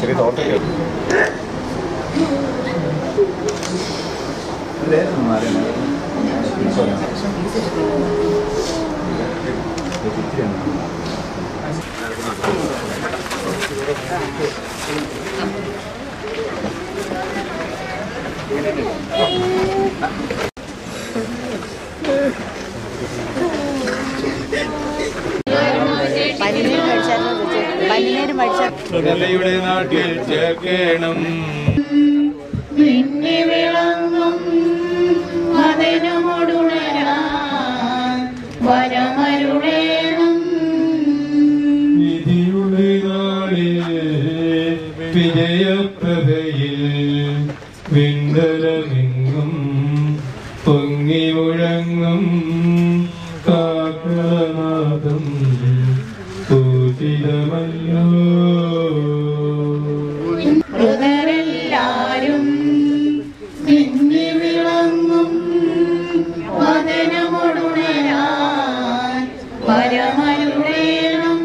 ചെറിയ തോട്ടൊക്കെ യുടെ നാട്ടിൽ ചേർക്കണം നിന്നെ വിളങ്ങും അതിനുമൊടുണരാൻ വരമരുളേണം വിധിയുടെ നാളിൽ വിജയപ്രഭയിൽ വിണ്ടലമെങ്ങും പൊങ്ങി മുഴങ്ങും കാക്കനാദം പൂജിതമല്ലോ മൃതരെല്ലാരും നിന്നെ വിളങ്ങും വദനമൊടുണരാൻ വരമരുളേണം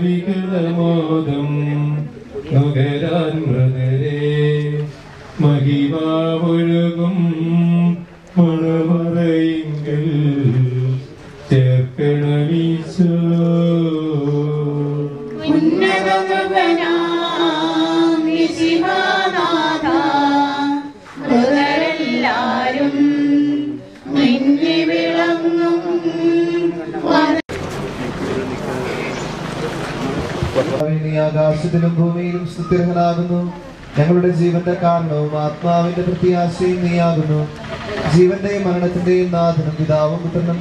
അന്ത്യമിഴാത്തോരവികൃതമോദം നുകരാൻ മൃതരെ മഹിമാവൊഴുകും മണമറയിങ്കൽ ചേർക്കണമീശോ ഉന്നതനാം വിശിഹാനാഥ മൃതരെല്ലാരും നിന്നെ വിളങ്ങും നീ ആകാശത്തിലും ഭൂമിയിലും സ്തുത്യർഹനാകുന്നു. ഞങ്ങളുടെ ജീവന്റെ കാരണവും ആത്മാവിന്റെ പ്രത്യാശയും നീയാകുന്നു. ജീവന്റെയും മരണത്തിന്റെയും നാഥനും പിതാവും പുത്രനും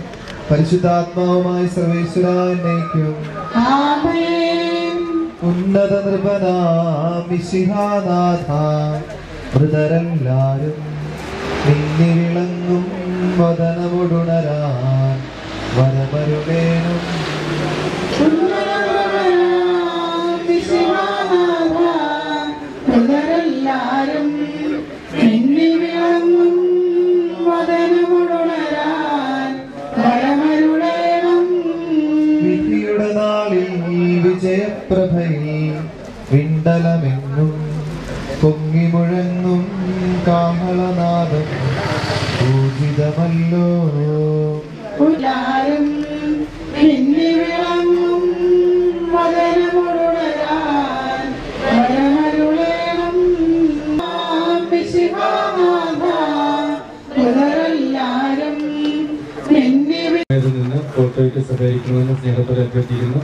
പരിശുദ്ധാത്മാവുമായി സർവേശ്വര എന്നേക്കും. ഉന്നത നൃപനാം മിശിഹാനാഥ മൃതരെല്ലാരും നിന്നെ വിളങ്ങും വദനമൊടുണരാൻ വരമരുളേണം മൃതരെല്ലാരും നിന്നെ വിളങ്ങും വദനമൊടുണരാൻ വരമരുളേണം വിധിയുടെ നാളിൽ വിജയപ്രഭയിൽ വിണ്ടലമെങ്ങും പൊങ്ങി മുഴങ്ങും കാഹളനാദം പൂജിതമല്ലോ എല്ലാരും നിന്നെ വിളങ്ങും വദനമൊടുണരാൻ വരമരുളേണം മൃതരെല്ലാരും നിന്നെ നിന്ന് ഫോട്ടോയിട്ട് സഹകരിക്കണമെന്ന് സ്നേഹത്തോടെ അഭ്യർത്ഥിക്കുന്നു.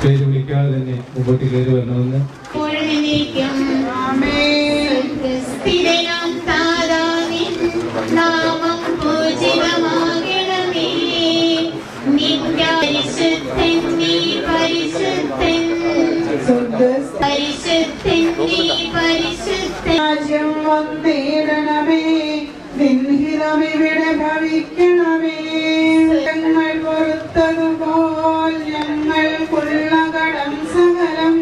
പേര് വിളിക്കാതെ തന്നെ മുമ്പോട്ട് കയറി വരണമെന്ന് സ്ഥിരനാം താരാനിൻ നാമം പൂജിതമാകണമേ. നിന്റെ പരിശുദ്ധൻ നീ പരിശുദ്ധൻ പരിശുദ്ധൻ നീ പരിശുദ്ധൻ രാജ്യം വന്നിടണമേ. നിൻഹിതമിവിടെ ഭവിക്കണമേ. ഞങ്ങൾ പൊറുത്തതുപോൽ ഞങ്ങൾക്കുള്ള കടം സകലം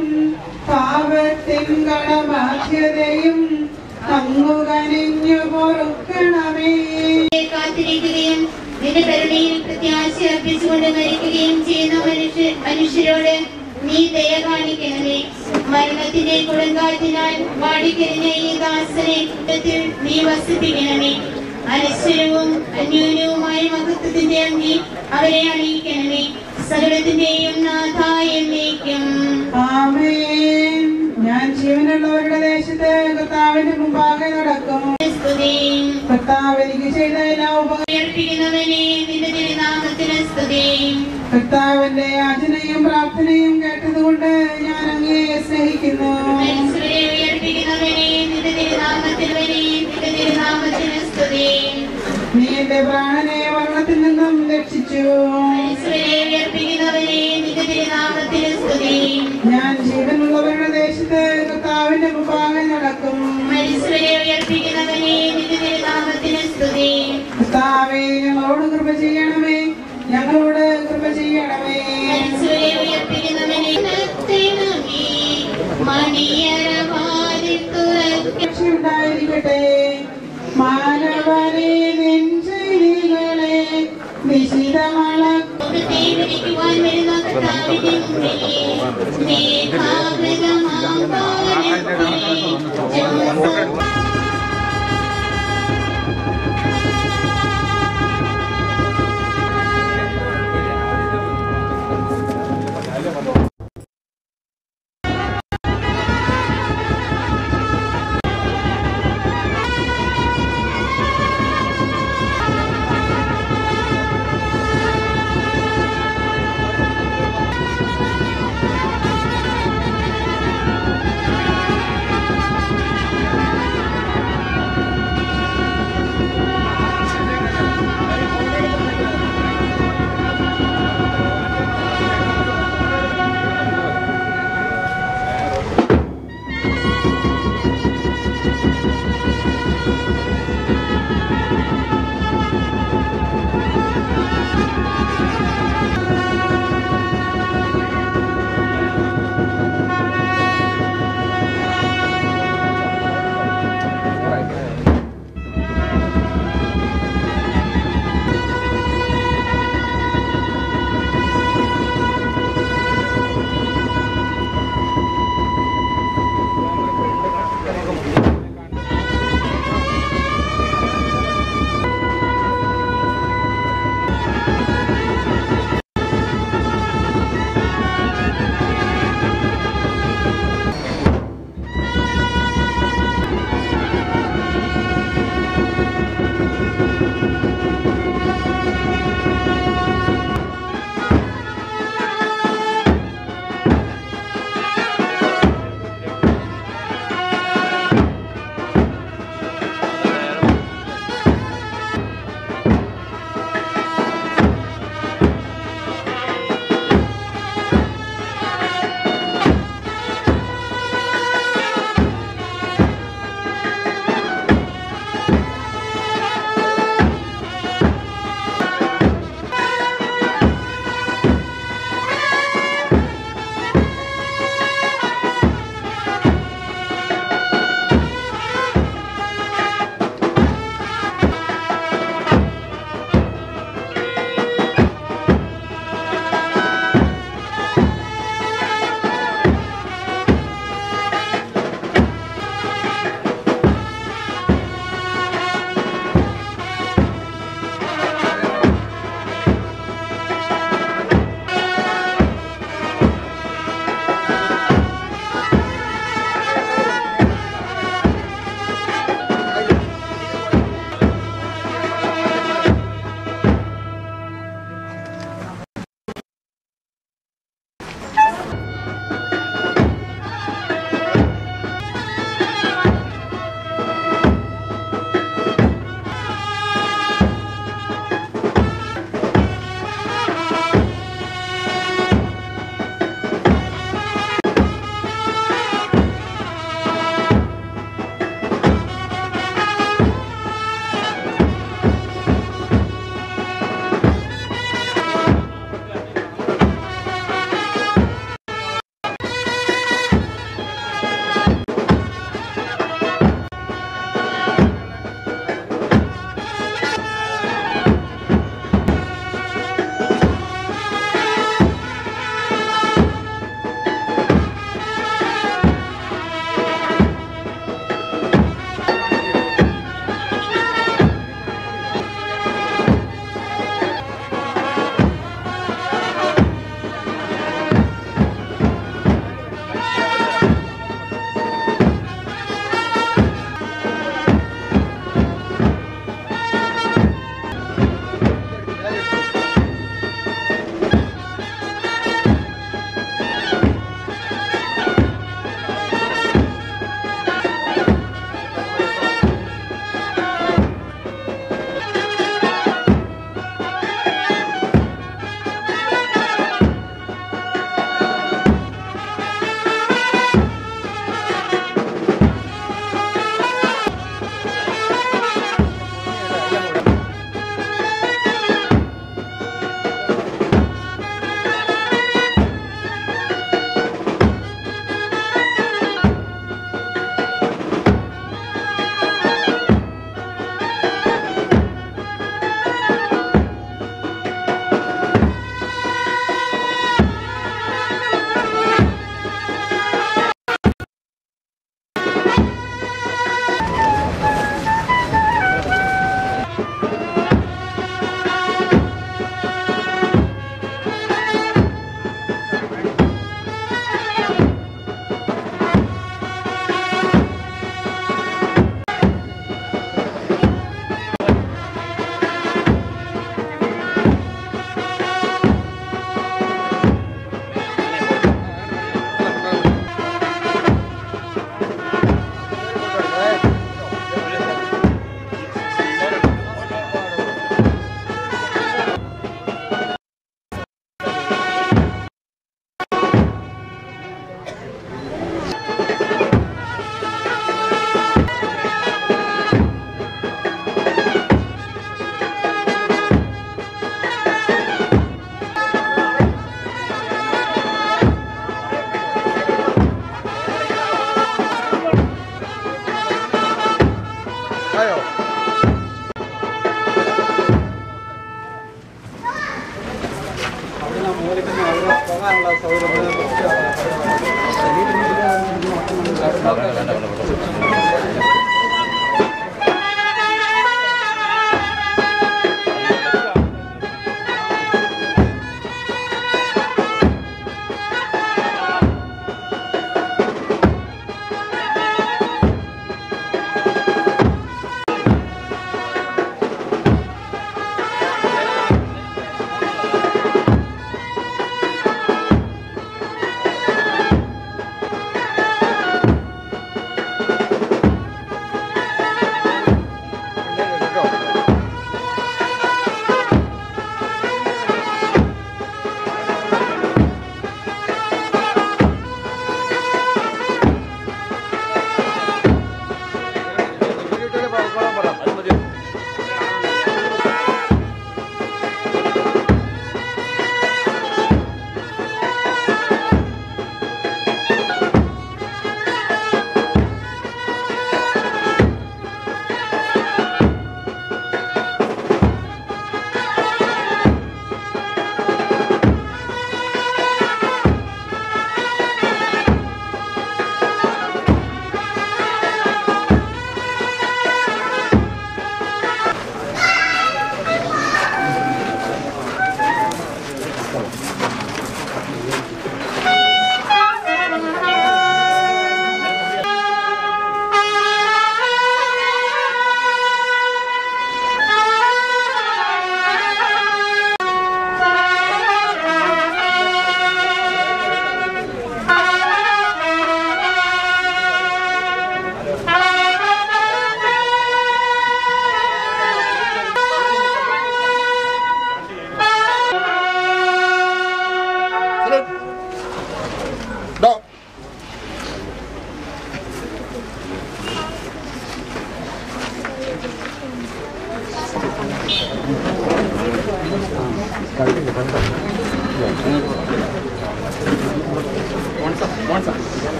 പാപത്തിൻ കടബാധ്യതയും അങ്ങു കനിഞ്ഞു പൊറുക്കണമേ. കാത്തിരിക്കുകയും നിന്റെ കരുണയിൽ പ്രത്യാശ അർപ്പിച്ചുകൊണ്ട് മരിക്കുകയും ചെയ്യുന്ന മനുഷ്യരോട് നീ ദയ കാണിക്കണമേ. മരണത്തിന്റെ കൊടുങ്കാറ്റിനാൽ വാടിക്കരിഞ്ഞ ഈ ദാസനെ കൂട്ടത്തിൽ നീ വസിപ്പിക്കണമേ. അനശ്വരവും അന്യൂനവുമായ മഹത്വത്തിന്റെ അങ്കി അവരെ അണിയിക്കണമേ. സകലത്തിന്റെയും നാഥായ എന്നേക്കും. ആമേൻ. ഞാൻ ഞാൻ ജീവനുള്ളവരുടെ ദേശത്ത് കർത്താവിന്റെ മുമ്പാകെ നടക്കും. കർത്താവ് എനിക്ക് ചെയ്ത എല്ലാ കർത്താവിന്റെ യാചനയും പ്രാർത്ഥനയും കേട്ടതുകൊണ്ട് ഞാൻ അങ്ങേ സ്നേഹിക്കുന്നു. നീ എന്റെ പ്രാണനെ മരണത്തിൽ നിന്നും രക്ഷിച്ചു. ഞാൻ ജീവനുള്ളവരുടെ ദേശത്ത് കർത്താവിന്റെ മുമ്പാകെ നടക്കും. കർത്താവേ, ഞങ്ങളോട് കൃപ ചെയ്യണമേ, ഞങ്ങളോട് കൃപ ചെയ്യണമേ. രക്ഷയുണ്ടായിരിക്കട്ടെ മാനവനെ നെഞ്ചികളെ വിശിതമള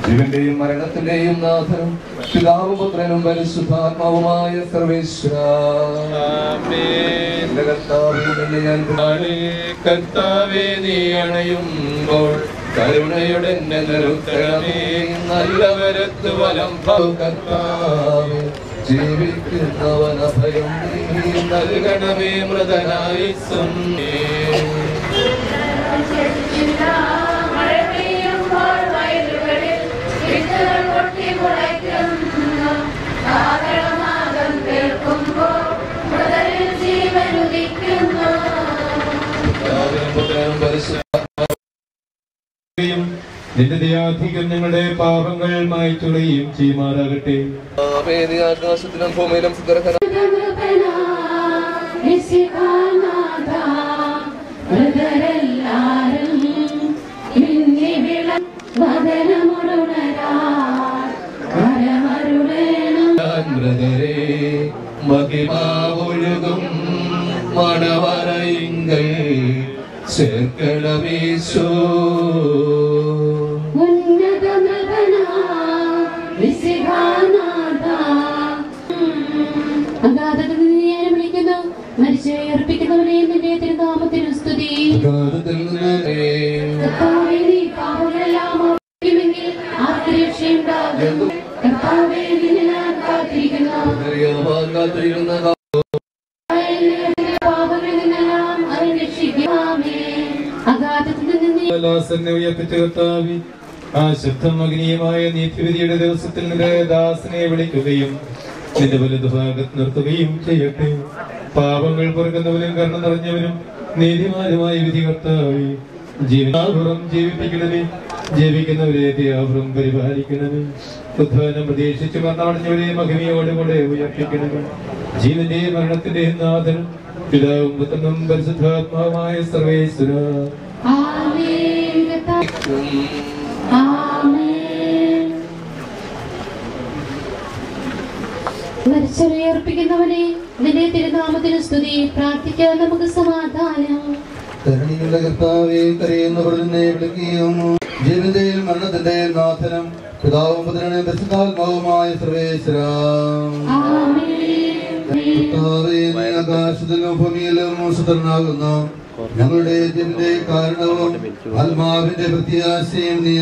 ജീവന്റെയും മരണത്തിന്റെയും നാഥനും പിതാവും പുത്രനും പരിശുദ്ധാത്മാവുമായ സർവേശ്വര കർത്താവേ നീ അണയുമ്പോൾ കരുണയുടെ നല്ലവരത്ത് വലം കർത്താവേ ജീവിക്കുന്നവനഭയം നൽകണമേ മൃതനായി നിന്റെ ദയാധികം ഞങ്ങളുടെ പാപങ്ങൾ മായ്ച്ചുകളയും ചെയ്യുമാറാകട്ടെ. ആകാശത്തിലും ഭൂമിയിലും മഹിമാവൊഴുകും മണവറയിങ്കൽ ചേർക്കണമീശോ വിളിക്കുന്നു മരിച്ചവരെ അർപ്പിക്കുന്നവരെ നിന്റെ തിരുനാമത്തിന് സ്തുതി. ആ ശബ്ദം അഗ്നീയമായ നീതിവിധിയുടെ ദിവസത്തിൽ നിന്റെ ദാസനെ വിളിക്കുകയും നിന്റെ വലതു ഭാഗത്ത് നിർത്തുകയും ചെയ്യട്ടെ. പാപങ്ങൾ പൊറുക്കുന്നവരും കരുണ നിറഞ്ഞവരും നീതിമാനുമായ വിധി കർത്താവേ, ജീവനാപുറം ജീവിപ്പിക്കണമേ, ജീവിക്കുന്നവരെ ദയാപുറം പരിപാലിക്കണമേ. ഉദ്ധാനം പ്രതീക്ഷിച്ച് മരണമടഞ്ഞവരെ മഹിമയോടുകൂടെ ഉയർപ്പിക്കണമേ. ജീവന്റെ മരണത്തിന്റെ നാഥനും പിതാവും പുത്രനും പരിശുദ്ധാത്മാവുമായ സർവേശ്വര. ആമേൻ. മരിച്ചവരെയർപ്പിക്കുന്നവനെ നിന്റെ തിരുനാമത്തിന് സ്തുതി. പ്രാർത്ഥിക്കാൻ നമുക്ക് സമാധാനം. കരുണയുള്ള കർത്താവേ, കരയുന്നവർ നിന്നെ വിളിക്കുകയും ജീവന്റെയും മരണത്തിന്റെയും നാഥനും പിതാവും പുത്രനും പരിശുദ്ധാത്മാവുമായ സർവേശ്വരാ, കർത്താവേ, നീ ആകാശത്തിലും ഭൂമിയിലും സുതനാകുന്നു. ഞങ്ങളുടെ ജീവന്റെ കാരണവും ആത്മാവിന്റെ പ്രത്യാശയും നീ.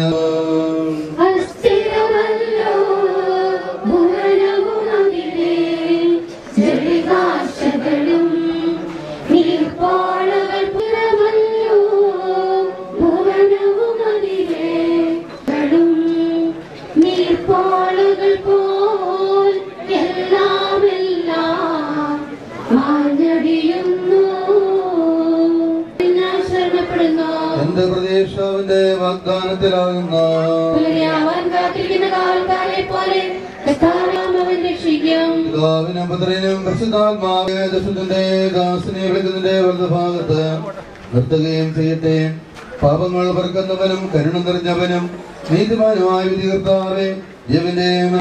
എന്റെ പ്രതീക്ഷാവിന്റെ വാഗ്ദാനത്തിലാകുന്നു. പിതാവിനും പുത്രനും പരിശുദ്ധാത്മാവിന്റെ ദാസനെ വിളിക്കുന്നതിന്റെ വലതുഭാഗത്ത് നിർത്തുകയും ചെയ്യട്ടെ. പാപങ്ങൾ പൊറുക്കുന്നവനും കരുണ നിറഞ്ഞവനും നീതിമാനുമായ വിധികർത്താവേ, ജീവന്റെയും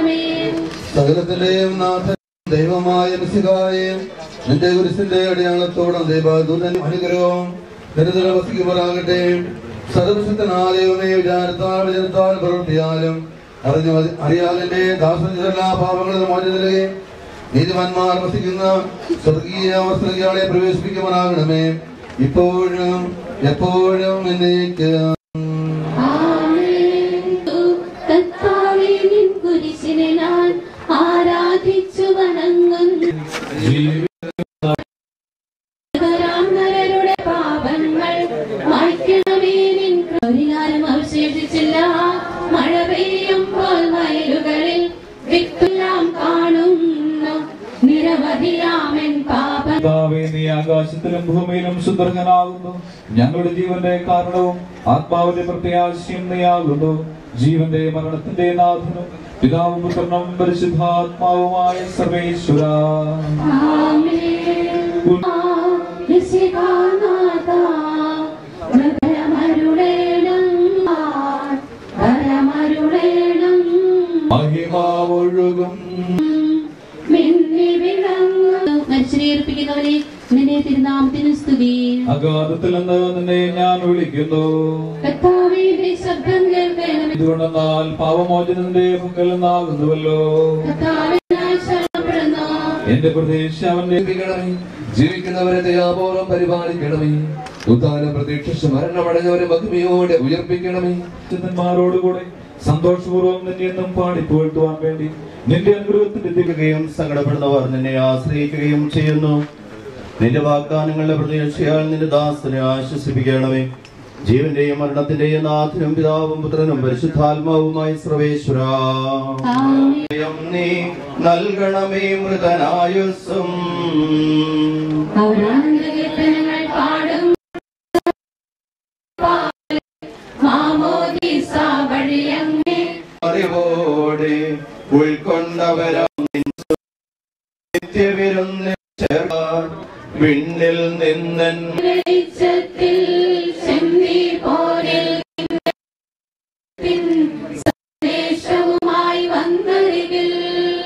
സകലത്തിന്റെയും നാഥൻ ദൈവമായ മിശിഹായേ, നിന്റെ കുരിശിന്റെ അടയാളത്തോടും ദൈവദൂതൻ അനുഗ്രഹവും ദരിദ്ര വസിക്കുമാറാകട്ടെ. സർവശക്തനായ ദൈവമേ, വിചാരത്താൽ വചനത്താൽ പ്രവൃത്തിയാലും അറിയാതെ ദാസൻ എല്ലാ പാപങ്ങളും മോചിതരുകയും നീതിമാന്മാർ വസിക്കുന്ന സ്വർഗീയ വസ്തുക്കളെ പ്രവേശിപ്പിക്കുവാനാകണമേ, ഇപ്പോഴും എപ്പോഴും എന്നേക്കും. ആരാധിച്ചു വണങ്ങുന്നു. പാപങ്ങൾ മായ്ക്കണമേ, നിൻ പരിഹാരം അവശേഷിച്ചില്ല. മഴ പെയ്യുമ്പോൾ വയലുകളിൽ വിത്തെല്ലാം കാണുന്നു. നിരവധിയാമൻ പാപം. നീ ആകാശത്തിലും ഭൂമിയിലും സുദർശനാകുന്നു. ഞങ്ങളുടെ ജീവന്റെ കാരണവും ആത്മാവിന്റെ പ്രത്യാശയും നീയാകുന്നു. ജീവന്റെ മരണത്തിന്റെ നാഥനും പിതാവും പുത്രനും പരിശുദ്ധാത്മാവുമായ സർവേശ്വരാ, മഹിമാവൊഴുകും മരിച്ചേർപ്പിക്കുന്നവരെ നിന്റെ തിരുനാമത്തിന് സ്തുതി. അഗാധത്തിൽ നിന്ന് നിന്നെ ഞാൻ വിളിക്കുന്നു. ശബ്ദം കേൾക്കണം. ഇതുകൊണ്ടെന്നാൽ പാപമോചനത്തിന്റെ മുമ്പിൽ നിന്നാകുന്നുവല്ലോ. എന്റെ പ്രതീക്ഷ അവന്റെ ജീവിക്കുന്നവരെ ദയാപൂർവം പരിപാലിക്കണമേ. ഉദ്ധാനം പ്രതീക്ഷിച്ച് മരണമടഞ്ഞവരെ മഹിമയോടെ ഉയർപ്പിക്കണമേ. ോടുകൂടെ സന്തോഷപൂർവ്വം നിന്നെ എന്നും പാടിപ്പുകഴ്ത്തുവാൻ വേണ്ടി നിന്റെ അനുഗ്രഹത്തിന്റെ ുകയും സങ്കടപ്പെടുന്നവർ നിന്നെ ആശ്രയിക്കുകയും ചെയ്യുന്നു. നിന്റെ വാഗ്ദാനങ്ങളുടെ പ്രതീക്ഷയാൽ നിന്റെ ദാസനെ ആശ്വസിപ്പിക്കണമേ. ജീവന്റെയും മരണത്തിന്റെയും നാഥനും പിതാവും പുത്രനും പരിശുദ്ധാത്മാവുമായി സർവേശ്വരാ, നീ നൽകണമേ മൃതനായുസ്സും. അറിവോടെ ഉൾക്കൊണ്ടവരാം നിത്യവിരുന്നിൽ ചേർക്കാൻ വിണ്ണിൽ നിന്നൻ സന്ദേശവുമായി വന്നരികിൽ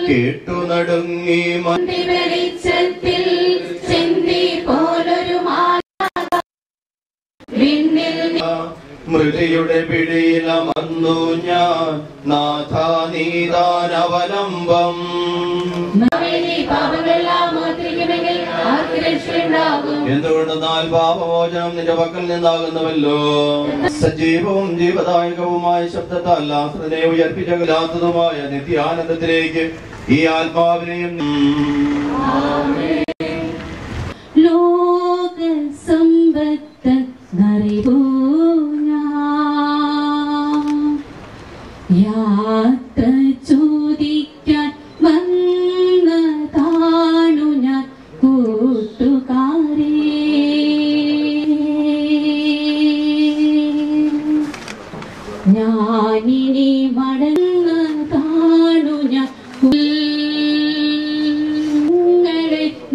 കേട്ടു നടുങ്ങി വെളിച്ചത്തിൽ ചെന്തി പോലൊരു വിണ്ണിൽ മൃതിയുടെ പിടിയിലമർന്നു ഞാൻ. നാഥ നീതാനവലംബം. എന്തുകൊണ്ടെന്നാൽ പാപമോചനം നിന്റെ പക്കൽ നിന്നാകുന്നുവല്ലോ. സജീവവും ജീവദായകവുമായ ശബ്ദത്താൽ ആശ്രനെ ഉയർപ്പിച്ചകലാത്തതുമായ നിത്യാനന്ദത്തിലേക്ക് ഈ ആത്മാവിനെയും ലോക സമ്പത്ത് യാത്ര ചോദിക്കാൻ വന്നതാണു ഞാൻ കൂട്ടുകാരേ. ഞാനിനി മടങ്ങതാണു ഞാൻ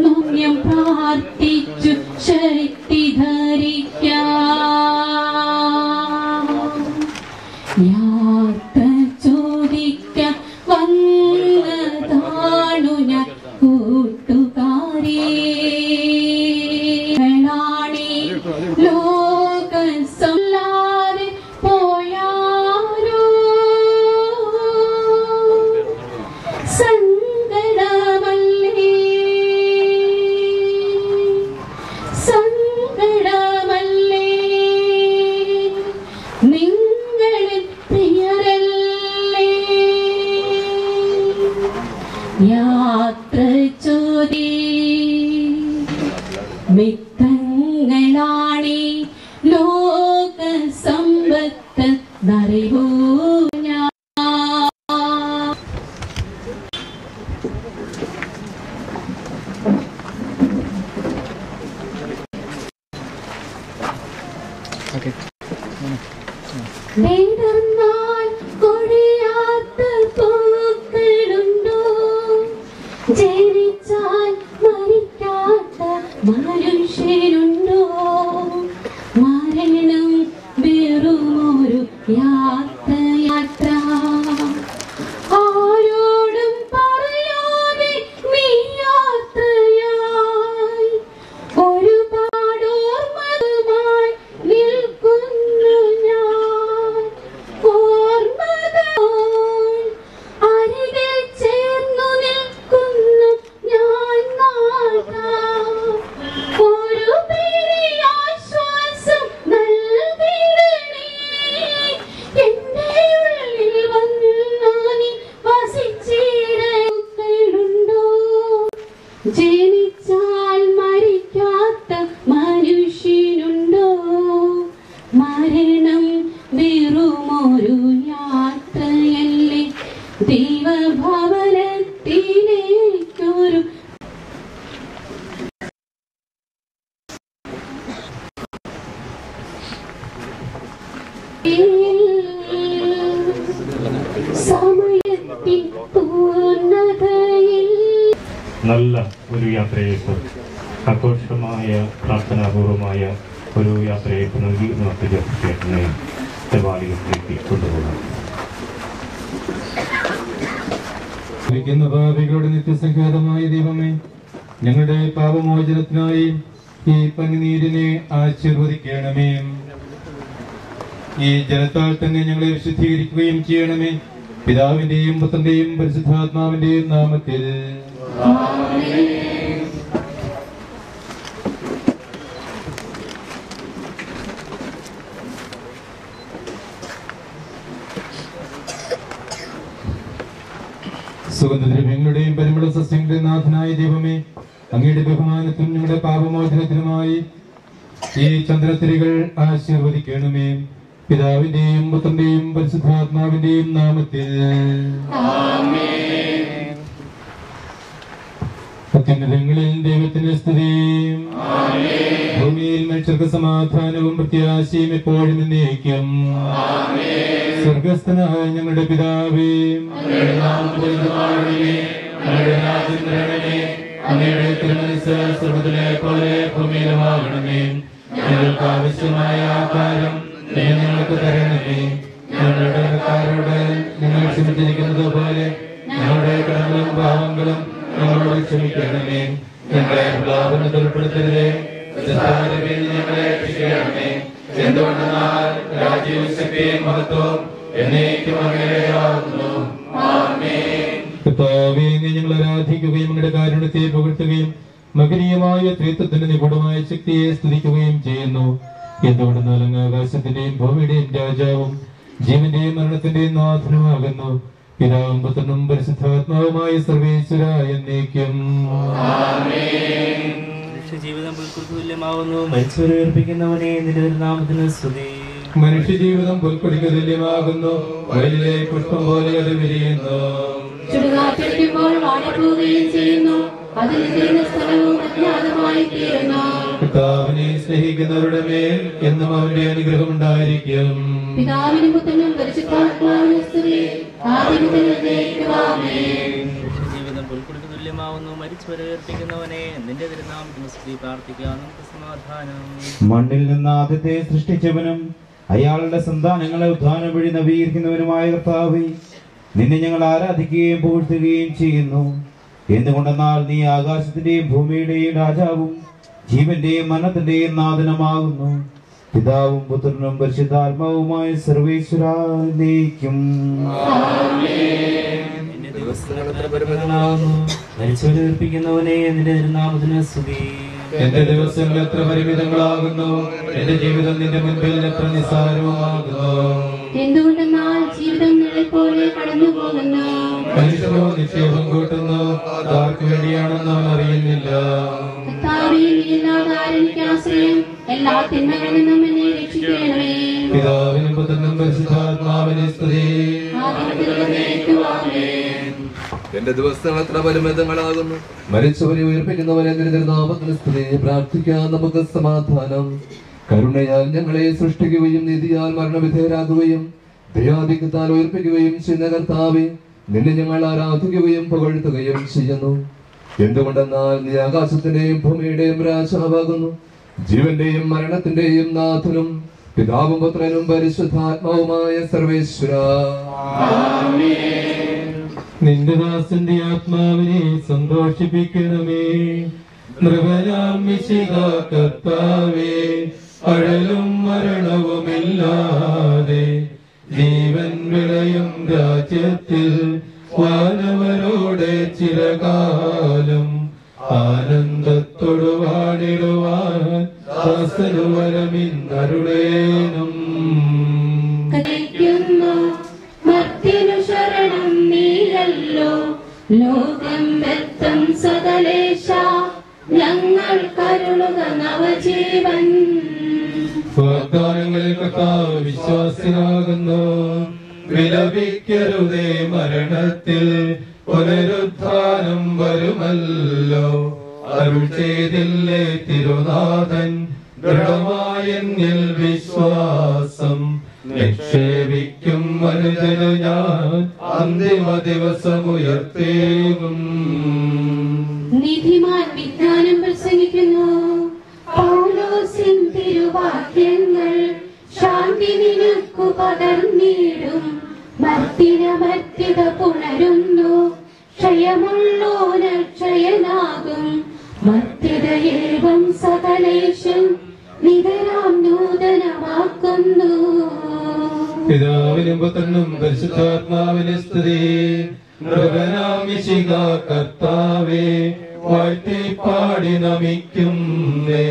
നൂന്യം പ്രാർത്ഥിച്ചു ശക്തി ധരിക്കാം. യാത്ര ചോദിക്കാൻ വന്നതാണു ഞാൻ മിത്രങ്ങളാണേ ലോക സമ്പത്ത് നിറയൂ ഞാൻ. വിടർന്നാൽ കൊഴിയാത്ത പൂക്കളുണ്ടോ, ജനിച്ചാൽ മരിക്കാത്ത മനുഷ്യരുണ്ടോ, മരണം വെറുമൊരു യാത്ര യാത്ര, ആരോടും പറയാതെ നീ യാത്രയായി ഒരുപാട് ഓർമ്മകളുമായി നിൽക്കുന്നു ഞാൻ. ഓർമ്മകൾ അരികിൽ ചേർന്നു നിൽക്കുന്നു ഞാൻ നാഥാ. ഒരു പിടി ആശ്വാസം നൽകിടണേ, എന്റെ ഉള്ളിൽ വന്നു നീ വസിച്ചിടലുണ്ടോ, ജനിച്ചാൽ മരിക്കാത്ത മനുഷ്യനുണ്ടോ, മരണം വെറുമൊരു യാത്രയല്ലേ, ദൈവഭവനത്തിലേക്കൊരു സമയത്തിൻ പൂർണ്ണതയിൽ. നല്ല ഒരു യാത്രയേക്ക്, ആഘോഷമായ പ്രാർത്ഥനാപൂർവമായ ഒരു യാത്രയേക്ക് നൽകി നമുക്ക് ജപ്പിച്ചേട്ടനെ ദേവാലയത്തിലേക്ക് കൊണ്ടുപോകാം. ഭാവികളുടെ നിത്യസംഘാതമായ ദൈവമേ, ഞങ്ങളുടെ പാപമോചനത്തിനായി ഈ പനിനീരിനെ ആശീർവദിക്കണമേ. ഈ ജലത്താൽ തന്നെ ഞങ്ങളെ വിശുദ്ധീകരിക്കുകയും ചെയ്യണമേ. പിതാവിന്റെയും പുത്രന്റെയും പരിശുദ്ധാത്മാവിന്റെയും നാമത്തിൽ. സുഗന്ധദ്രവ്യങ്ങളുടെയും പരിമള സസ്യങ്ങളുടെയും നാഥനായ ദൈവമേ, അങ്ങയുടെ ബഹുമാനത്തിനും ഞങ്ങളുടെ പാപമോചനത്തിനുമായി ഈ ചന്ദ്രത്തിരികൾ ആശീർവദിക്കണമേ. പിതാവിന്റെയും പുത്രന്റെയും പരിശുദ്ധാത്മാവിന്റെയും നാമത്തിൽ. അത്യുന്നതങ്ങളിൽ ദൈവത്തിന്റെ സ്തുതി. ഭൂമിയിൽ മനുഷ്യർക്ക് സമാധാനവും പ്രത്യാശയും എപ്പോഴും എന്നേക്കും. സ്വർഗസ്ഥനായ ഞങ്ങളുടെ പിതാവേ, അങ്ങയുടെ തിരുമനസ്സ് സ്വർഗ്ഗത്തിലെ പോലെ ഭൂമിയിലുമാകണമേ. ഞങ്ങൾക്ക് ആവശ്യമായ ആഹാരം ഞങ്ങൾക്ക് തരണമേ. ഞങ്ങളുടെ കടക്കാരോട് ഞങ്ങൾ ക്ഷമിച്ചിരിക്കുന്നത് പോലെ ഞങ്ങളുടെ കടങ്ങളും പാവങ്ങളും ഞങ്ങളോട് ക്ഷമിക്കണമേ. ഞങ്ങളെ പ്രലോഭനത്തിൽ ഉൾപ്പെടുത്തരുതേ, ഞങ്ങളെ രക്ഷിക്കണമേ. എന്തുകൊണ്ടെന്നാൽ രാജ്യവും ശക്തിയും മഹത്വവും എന്നേക്കും അങ്ങേയാകുന്നു. ആമേൻ. കർത്താവേ, ഞങ്ങൾ ആരാധിക്കുകയും അങ്ങയുടെ കാരുണ്യത്തെ പുകഴ്ത്തുകയും മകനീയമായ ത്രിത്വത്തിന്റെ നിഗൂഢമായ ശക്തിയെ സ്തുതിക്കുകയും ചെയ്യുന്നു. എന്തുകൊണ്ടെന്നാൽ അങ്ങ് ആകാശത്തിന്റെയും ഭൂമിയുടെയും രാജാവും ജീവന്റെയും മരണത്തിന്റെയും നാഥനുമാകുന്നു. പിതാവും പുത്രനും പരിശുദ്ധാത്മാവുമായ സർവേശ്വര എന്നേക്കും. ജീവിതം പുൽക്കൊടിക്ക് തുല്യമാവുന്നു, മരിച്ചവരെ ഉയർപ്പിക്കുന്നവനെ നിന്റെ നാമത്തിന് സ്തുതി. മനുഷ്യജീവിതം പുൽക്കൊടിക്ക് തുല്യമാകുന്നു, വയലിലെ പുഷ്പം പോലെ അത് വിരിയുന്നു. ചുടുകാറ്റടിക്കുമ്പോൾ വാടിപ്പോവുകയും ചെയ്യുന്നു, അതിൽ നിൽക്കുന്ന സ്ഥലവും അജ്ഞാതമായി തീരുന്നു. കർത്താവിനെ സ്നേഹിക്കുന്നവരുടെ മേൽ എന്നും അവന്റെ അനുഗ്രഹം ഉണ്ടായിരിക്കും. പിതാവിനും പുത്രനും പരിശുദ്ധാത്മാവിനും സ്തുതി, ആദിമുതൽ എന്നേക്കും. ആമേൻ. ജീവിതം പുൽക്കൊടിക്ക് തുല്യമാവുന്നു, മരിച്ചവരെ ഉയർപ്പിക്കുന്നവനെ നിന്റെ തിരുനാമത്തിന് സ്തുതി. പ്രാർത്ഥിക്കാം, നമുക്ക് സമാധാനം. മണ്ണിൽ നിന്ന് ആദ്യത്തെ സൃഷ്ടിച്ചവനും അയാളുടെ സന്താനങ്ങളെ ഉദ്ധാനം വഴി നവീകരിക്കുന്നവനുമായ കർത്താവേ, നിന്നെ ഞങ്ങൾ ആരാധിക്കുകയും പുകഴ്ത്തുകയും ചെയ്യുന്നു. എന്തുകൊണ്ടെന്നാൽ നീ ആകാശത്തിന്റെയും ഭൂമിയുടെയും രാജാവും ജീവന്റെയും മരണത്തിന്റെയും നാഥനുമാകുന്നു. പിതാവും പുത്രനും പരിശുദ്ധാത്മാവുമായ സർവേശ്വരേക്കും. മരിച്ചവരെ ഉയർപ്പിക്കുന്നവനെ നിന്റെ തിരുനാമത്തിന് സ്തുതി. എന്റെ ദിവസങ്ങൾ എത്ര പരിമിതങ്ങളാകുന്നു, എന്റെ ജീവിതം നിന്റെ മുൻപിൽ എത്ര നിസ്സാരവുമാകുന്നു. എന്തുകൊണ്ടെന്നാൽ ജീവിതം നിഴൽ പോലെ കടന്നു പോകുന്നു, മനുഷ്യനോ നിക്ഷേപം കൂട്ടുന്നു, അതാർക്കു വേണ്ടിയാണെന്ന് അവൻ അറിയുന്നില്ല. എല്ലാ തിന്മകളിൽ നിന്നും എന്നെ രക്ഷിക്കണമേ. പിതാവിനും പുത്രനും പരിശുദ്ധാത്മാവിനെ സ്തുതി. എന്റെ ദിവസങ്ങൾ എത്ര പരിമിതങ്ങളാകുന്നു. മരിച്ചവരെ ഉയർപ്പിക്കുന്നവരെ തിരുനാമത്തിന് സ്തുതി. പ്രാർത്ഥിക്കാൻ നമുക്ക് സമാധാനം. കരുണയാൽ ഞങ്ങളെ സൃഷ്ടിക്കുകയും നീതിയാൽ മരണവിധേയരാകുകയും ദയാധിക്യത്താൽ ഉയർപ്പിക്കുകയും ചെയ്യുന്ന കർത്താവേ, നിന്നെ ഞങ്ങൾ ആരാധിക്കുകയും പുകഴ്ത്തുകയും ചെയ്യുന്നു. എന്തുകൊണ്ടെന്നാൽ നീ ആകാശത്തിന്റെയും ഭൂമിയുടെയും രാജാവാകുന്നു. ജീവന്റെയും മരണത്തിന്റെയും നാഥനും പിതാവും പുത്രനും പരിശുദ്ധാത്മാവുമായ സർവേശ്വര. നിന്റെ ദാസന്റെ ആത്മാവിനെ സന്തോഷിപ്പിക്കണമേ. നൃപനാം മിശിഹ കർത്താവേ, അഴലും മരണവുമില്ലാതെ ജീവൻ വിളയും രാജ്യത്തിൽ വാനവരോടെ ചിരകാലം ആനന്ദത്തോടു വാണിടുവാൻ ദാസനുവരമിന്നരുളേണം. മർത്യനു ശരണം നീയല്ലോ, ലോകം വ്യക്തം സകലേശ, ഞങ്ങൾ കരുളുക നവജീവൻ. വാഗ്ദാനങ്ങളിൽ കർത്താവ് വിശ്വാസിനാകുന്നു. വിലപിക്കരുതേ, മരണത്തിൽ പുനരുദ്ധാനം വരുമല്ലോ. അരുൾ ചെയ്തില്ലേ തിരുനാഥൻ, ദൃഢമായെന്നിൽ വിശ്വാസം. നിക്ഷേപിക്കും മനുജനു ഞാൻ അന്തിമ ദിവസം ഉയർത്തേകും. നീതിമാൻ വിജ്ഞാനം പ്രസംഗിക്കുന്നു, പൗലോസിൻ തിരുവാക്യങ്ങൾ ശാന്തി നിനക്കു പകർന്നിടും. മർത്തിത പുണരുന്നു, ക്ഷയമുള്ളോന് ക്ഷയനാകും. മർത്തിതയേവം സകലേശം നിതരാം നൂതനമാക്കുന്നു. പിതാവിനും പുത്രനും പരിശുദ്ധാത്മാവിനെ സ്തുതി. നൃപനാം മിശിഹ കർത്താവേ, വാഴ്ത്തി പാടി നമിക്കുന്നേ.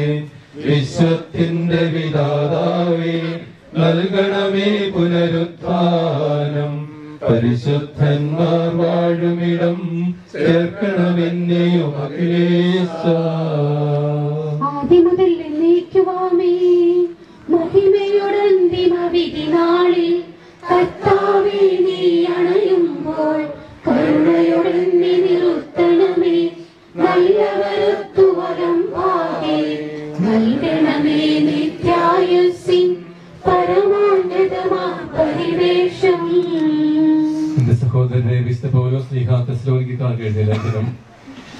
വിശ്വത്തിന്റെ വിധാതാവേ, നൽകണമേ പുനരുദ്ധാനം. പരിശുദ്ധന്മാർ വാഴുമിടം ചേർക്കണമെന്നെയും അഖിലേശ. ആദിമുതൽ എന്നേക്കുവാമേ, മഹിമയോടന്തിമ വിധി നാളിൽ കർത്താവേ നീ അണയുമ്പോൾ കരുണയോടെന്നെ നിർത്തണമേ. നല്ലവരൊത്തു വരം പാകെ നൽകണമേ നിത്യായുസ്സിൻ പരമോന്നതമാ പരിവേഷം. എന്റെ സഹോദരനെ വിശുദ്ധ പൗലോസ് ശ്ലീഹാ തെസ്സലോനിക്കക്കാർക്ക് എഴുതിയ ലേഖനം.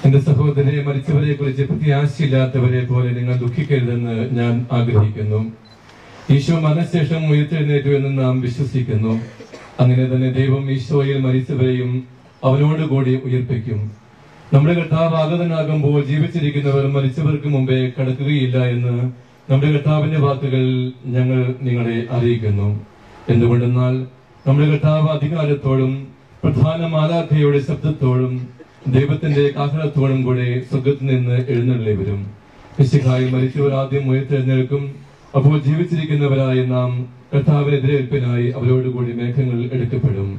എന്റെ സഹോദരനെ, മരിച്ചവരെ കുറിച്ച് പ്രത്യാശയില്ലാത്തവരെ പോലെ നിങ്ങൾ ദുഃഖിക്കരുതെന്ന് ഞാൻ ആഗ്രഹിക്കുന്നു. ഈശോ മരണശേഷം ഉയർത്തെഴുന്നേറ്റു എന്ന് നാം വിശ്വസിക്കുന്നു. അങ്ങനെ തന്നെ ദൈവം ഈശോയിൽ മരിച്ചവരെയും അവനോടുകൂടി ഉയർപ്പിക്കും. നമ്മുടെ കർത്താവ് ആഗതനാകുമ്പോൾ ജീവിച്ചിരിക്കുന്നവർ മരിച്ചവർക്ക് മുമ്പേ കടക്കുകയില്ല എന്ന് നമ്മുടെ കർത്താവിന്റെ വാക്കുകൾ ഞങ്ങൾ നിങ്ങളെ അറിയിക്കുന്നു. എന്തുകൊണ്ടെന്നാൽ നമ്മുടെ കർത്താവ് അധികാരത്തോടും പ്രധാന മാലാഖയുടെ ശബ്ദത്തോടും ദൈവത്തിന്റെ കാഹളത്തോടും കൂടെ സ്വർഗ്ഗത്തിൽ നിന്ന് എഴുന്നള്ളി വരും. മിശിഹായിൽ മരിച്ചവർ ആദ്യം ഉയർത്തെഴുന്നേൽക്കും. അപ്പോൾ ജീവിച്ചിരിക്കുന്നവരായ നാം കർത്താവിനെതിരേൽപ്പിനായി അവരോടുകൂടി മേഘങ്ങൾ എടുക്കപ്പെടും.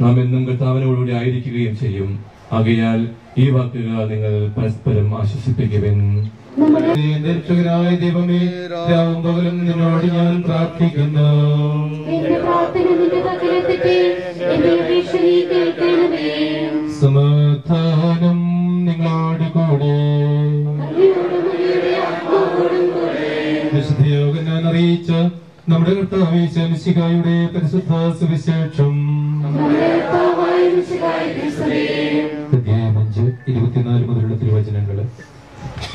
നാം എന്നും കർത്താവിനോടുകൂടി ആയിരിക്കുകയും ചെയ്യും. ആകയാൽ ഈ വാക്കുകൾ നിങ്ങൾ പരസ്പരം ആശ്വസിപ്പിക്കുവിൻ. രക്ഷകനായ ദൈവമേ, രാവും പകലും നിന്നോട് ഞാൻ പ്രാർത്ഥിക്കുന്നു. സമാധാനം നിങ്ങളോട് കൂടെ. വിശുദ്ധ യോഹന്നാൻ അറിയിച്ച നമ്മുടെ കർത്താവ് മിശിഹായുടെ പരിശുദ്ധ സുവിശേഷം 5:24 മുതലുള്ള തിരുവചനങ്ങൾ.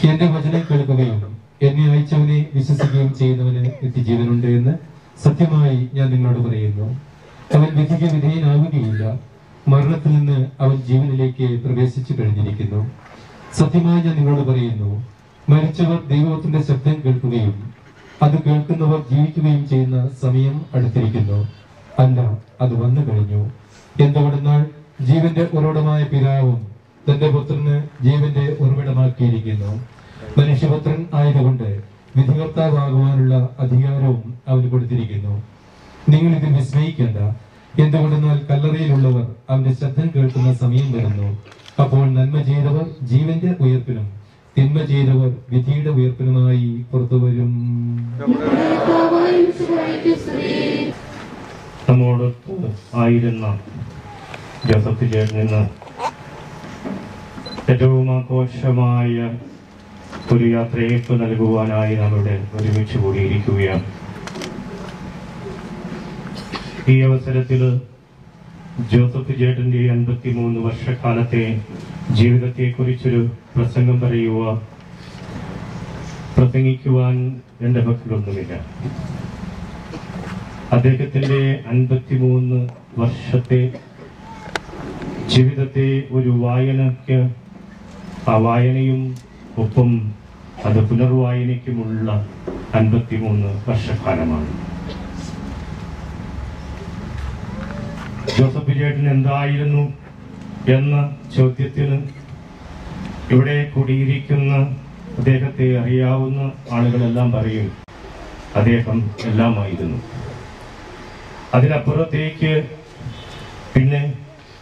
എന്റെ വചനം കേൾക്കുകയും എന്നെ അയച്ചവനെ വിശ്വസിക്കുകയും ചെയ്യുന്നവന് നിത്യജീവനുണ്ട് എന്ന് സത്യമായി ഞാൻ നിങ്ങളോട് പറയുന്നു. അവൻ വിധിക്ക് വിധേയനാവുകയില്ല, മരണത്തിൽ നിന്ന് അവൻ ജീവനിലേക്ക് പ്രവേശിച്ചു കഴിഞ്ഞിരിക്കുന്നു. സത്യമായി ഞാൻ നിങ്ങളോട് പറയുന്നു, മരിച്ചവർ ദൈവത്തിന്റെ ശബ്ദം കേൾക്കുകയും അത് കേൾക്കുന്നവർ ജീവിക്കുകയും ചെയ്യുന്ന സമയം അടുത്തിരിക്കുന്നു. അല്ല, അത് വന്നു കഴിഞ്ഞു. എന്തുകൊണ്ടെന്നാൽ ജീവന്റെ ഉറവിടമായ പിതാവും തന്റെ പുത്രന് ജീവന്റെ ഉറവിടമാക്കിയിരിക്കുന്നു. മനുഷ്യപുത്രൻ ആയതുകൊണ്ട് വിധികർത്താവാകുവാനുള്ള അധികാരവും അവന് കൊടുത്തിരിക്കുന്നു. നിങ്ങൾ ഇത് വിസ്മയിക്കേണ്ട. എന്തുകൊണ്ടെന്നാൽ കല്ലറയിലുള്ളവർ അവന്റെ ശബ്ദം കേൾക്കുന്ന സമയം വരുന്നു. അപ്പോൾ നന്മ ചെയ്തവർ ജീവന്റെ ഉയർപ്പിനും തിന്മ ചെയ്തവർ വിധിയുടെ ഉയർപ്പിനുമായി പുറത്തുവരും. നമ്മോടൊത്ത് ആയിരുന്ന ജോസഫ് ചേട്ടന് ഏറ്റവും ആഘോഷമായ ഒരു യാത്രയേക്ക് നൽകുവാനായി നമ്മുടെ ഒരുമിച്ച് കൂടിയിരിക്കുകയാണ്. ഈ അവസരത്തിൽ ജോസഫ് ചേട്ടന്റെ 53 വർഷക്കാലത്തെ ജീവിതത്തെ കുറിച്ചൊരു പ്രസംഗം പ്രസംഗിക്കുവാൻ എന്റെ പക്കലൊന്നുമില്ല. അദ്ദേഹത്തിന്റെ 53 വർഷത്തെ ജീവിതത്തെ ഒരു വായനയ്ക്ക്, ആ വായനയും ഒപ്പം അത് പുനർവായനയ്ക്കുമുള്ള 53 വർഷക്കാലമാണ്. ജോസഫ് ചേട്ടൻ എന്തായിരുന്നു എന്ന ചോദ്യത്തിന് ഇവിടെ കൂടിയിരിക്കുന്ന അദ്ദേഹത്തെ അറിയാവുന്ന ആളുകളെല്ലാം പറയും അദ്ദേഹം എല്ലാമായിരുന്നു. അതിനപ്പുറത്തേക്ക് പിന്നെ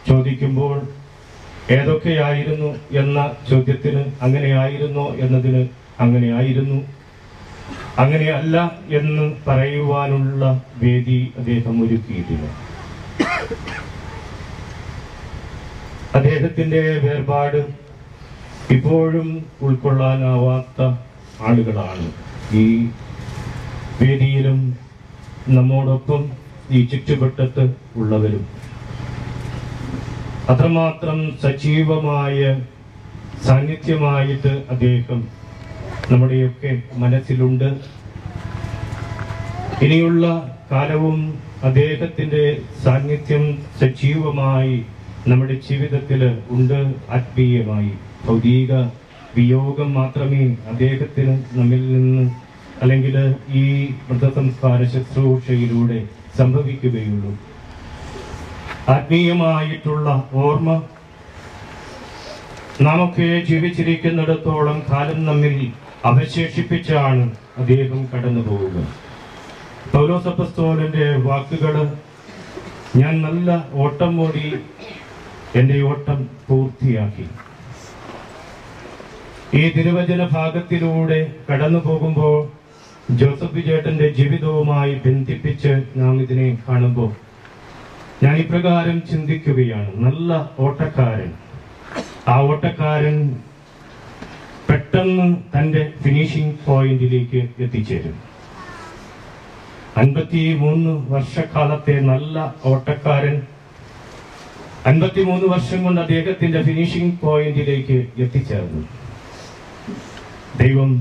ചോദിക്കുമ്പോൾ ഏതൊക്കെയായിരുന്നു എന്ന ചോദ്യത്തിന് അങ്ങനെയായിരുന്നോ എന്നതിന് അങ്ങനെയായിരുന്നു, അങ്ങനെയല്ല എന്ന് പറയുവാനുള്ള വേദി അദ്ദേഹം ഒരുക്കിയിട്ടില്ല. അദ്ദേഹത്തിന്റെ വേർപാട് ഇപ്പോഴും ഉൾക്കൊള്ളാനാവാത്ത ആളുകളാണ് ഈ വേദിയിലും നമ്മോടൊപ്പം ഈ ചുറ്റുവട്ടത്ത് ഉള്ളവരും. അത്രമാത്രം സജീവമായ സാന്നിധ്യമായിട്ട് അദ്ദേഹം നമ്മുടെയൊക്കെ മനസ്സിലുണ്ട്. ഇനിയുള്ള കാലവും അദ്ദേഹത്തിന്റെ സാന്നിധ്യം സജീവമായി നമ്മുടെ ജീവിതത്തിൽ ഉണ്ട്. ആത്മീയമായി ഭൗതിക വിയോഗം മാത്രമേ അദ്ദേഹത്തിന് നമ്മിൽ നിന്ന് അല്ലെങ്കിൽ ഈ മൃതസംസ്കാര ശുശ്രൂഷയിലൂടെ സംഭവിക്കുകയുള്ളൂ. ആത്മീയമായിട്ടുള്ള ഓർമ്മ നാമൊക്കെ ജീവിച്ചിരിക്കുന്നിടത്തോളം കാലം നമ്മിൽ അവശേഷിപ്പിച്ചാണ് അദ്ദേഹം കടന്നു പോവുക. പൗലോസ് അപ്പോസ്തലന്റെ വാക്കുകൾ, ഞാൻ നല്ല ഓട്ടം ഓടി എന്റെ ഓട്ടം പൂർത്തിയാക്കി. ഈ തിരുവചന ഭാഗത്തിലൂടെ കടന്നു പോകുമ്പോൾ ജോസഫ് ചേട്ടന്റെ ജീവിതവുമായി ബന്ധിപ്പിച്ച് നാം ഇതിനെ കാണുമ്പോൾ ഞാൻ ഇപ്രകാരം ചിന്തിക്കുകയാണ്. നല്ല ഓട്ടക്കാരൻ, ആ ഓട്ടക്കാരൻ പെട്ടെന്ന് തന്റെ ഫിനിഷിംഗ് പോയിന്റിലേക്ക് എത്തിച്ചേരും. 53 വർഷക്കാലത്തെ നല്ല ഓട്ടക്കാരൻ 53 വർഷം കൊണ്ട് അദ്ദേഹത്തിന്റെ ഫിനിഷിംഗ് പോയിന്റിലേക്ക് എത്തിച്ചേർന്നു. ദൈവം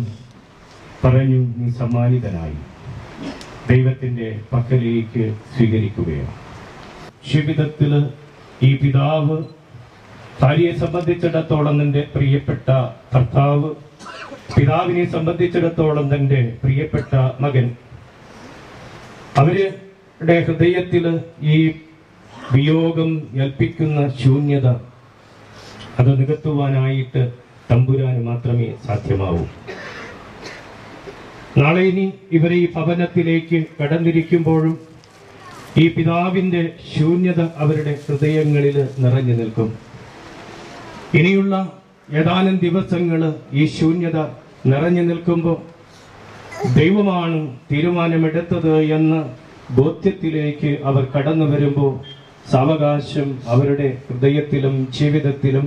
പറഞ്ഞു, നീ സമ്മാനിതനായി. ദൈവത്തിന്റെ പക്കലേക്ക് സ്വീകരിക്കുകയാണ്. ജീവിതത്തില് ഈ പിതാവ്, ഭാര്യയെ സംബന്ധിച്ചിടത്തോളം തന്റെ പ്രിയപ്പെട്ട ഭർത്താവ്, പിതാവിനെ സംബന്ധിച്ചിടത്തോളം തന്റെ പ്രിയപ്പെട്ട മകൻ, അവരുടെ ഹൃദയത്തില് ഈ വിയോഗം ഏൽപ്പിക്കുന്ന ശൂന്യത അത് നികത്തുവാനായിട്ട് തമ്പുരാന് മാത്രമേ സാധ്യമാവൂ. നാളെ ഇനി ഇവരെ ഈ ഭവനത്തിലേക്ക് കടന്നിരിക്കുമ്പോഴും ഈ പിതാവിന്റെ ശൂന്യത അവരുടെ ഹൃദയങ്ങളിൽ നിറഞ്ഞു നിൽക്കും. ഇനിയുള്ള ഏതാനും ദിവസങ്ങള് ഈ ശൂന്യത നിറഞ്ഞു നിൽക്കുമ്പോൾ ദൈവമാണ് തീരുമാനമെടുത്തത് എന്ന ബോധ്യത്തിലേക്ക് അവർ കടന്നു വരുമ്പോൾ സാവകാശം അവരുടെ ഹൃദയത്തിലും ജീവിതത്തിലും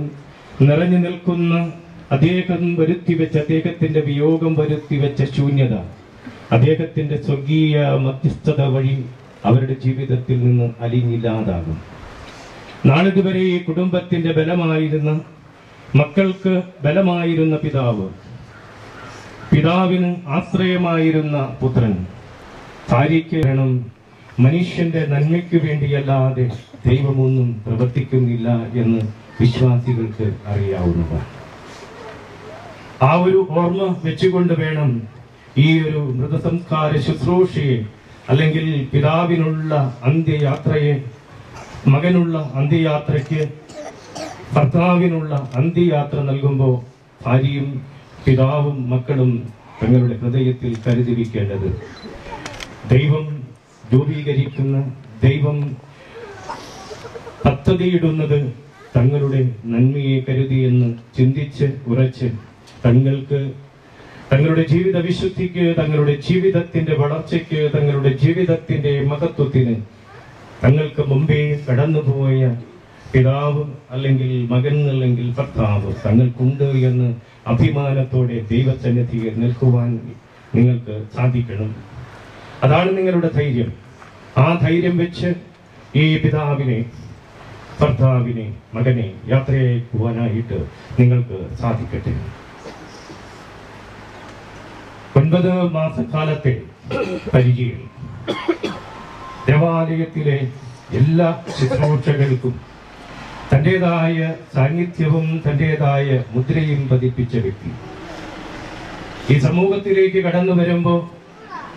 നിറഞ്ഞു നിൽക്കുന്ന അദ്ദേഹം വരുത്തിവെച്ച, അദ്ദേഹത്തിന്റെ വിയോഗം വരുത്തിവെച്ച ശൂന്യത, അദ്ദേഹത്തിന്റെ സ്വർഗീയ മധ്യസ്ഥത വഴി അവരുടെ ജീവിതത്തിൽ നിന്ന് അലിഞ്ഞില്ലാതാകും. നാളിതുവരെ ഈ കുടുംബത്തിന്റെ ബലമായിരുന്ന, മക്കൾക്ക് ബലമായിരുന്ന പിതാവ്, പിതാവിന് ആശ്രയമായിരുന്ന പുത്രൻ, ഭാര്യയ്ക്ക് വേണം, മനുഷ്യന്റെ നന്മയ്ക്ക് വേണ്ടിയല്ലാതെ ദൈവമൊന്നും പ്രവർത്തിക്കുന്നില്ല എന്ന് വിശ്വാസികൾക്ക് അറിയാവുന്നതാണ്. ആ ഒരു ഓർമ്മ വെച്ചുകൊണ്ട് വേണം ഈ ഒരു മൃതസംസ്കാര ശുശ്രൂഷയെ, അല്ലെങ്കിൽ പിതാവിനുള്ള അന്ത്യയാത്രയെ, മകനുള്ള അന്ത്യയാത്രയ്ക്ക് ഭർത്താവിനുള്ള അന്ത്യയാത്ര നൽകുമ്പോൾ ഭാര്യയും പിതാവും മക്കളും തങ്ങളുടെ ഹൃദയത്തിൽ കരുതിരിക്കേണ്ടത്, ദൈവം രൂപീകരിക്കുന്ന, ദൈവം പദ്ധതിയിടുന്നത് തങ്ങളുടെ നന്മയെ കരുതിയെന്ന് ചിന്തിച്ച് ഉറച്ച് തങ്ങളുടെ ജീവിത വിശുദ്ധിക്ക്, തങ്ങളുടെ ജീവിതത്തിന്റെ വളർച്ചയ്ക്ക്, തങ്ങളുടെ ജീവിതത്തിന്റെ മഹത്വത്തിന് തങ്ങൾക്ക് മുമ്പേ കടന്നുപോയ പിതാവ് അല്ലെങ്കിൽ മകൻ അല്ലെങ്കിൽ ഭർത്താവ് തങ്ങൾക്കുണ്ട് എന്ന് അഭിമാനത്തോടെ ദൈവസന്നിധിയിൽ നിൽക്കുവാൻ നിങ്ങൾക്ക് സാധിക്കണം. അതാണ് നിങ്ങളുടെ ധൈര്യം. ആ ധൈര്യം വെച്ച് ഈ പിതാവിനെ, ഭർത്താവിനെ, മകനെ യാത്രയക്കുവാനായിട്ട് നിങ്ങൾക്ക് സാധിക്കട്ടെ. 9 മാസക്കാലത്തെ പരിചയം ദേവാലയത്തിലെ എല്ലാ ശുശ്രൂഷകൾക്കും തന്റേതായ സാന്നിധ്യവും തന്റേതായ മുദ്രയും പതിപ്പിച്ച വ്യക്തി. ഈ സമൂഹത്തിലേക്ക് കടന്നു വരുമ്പോൾ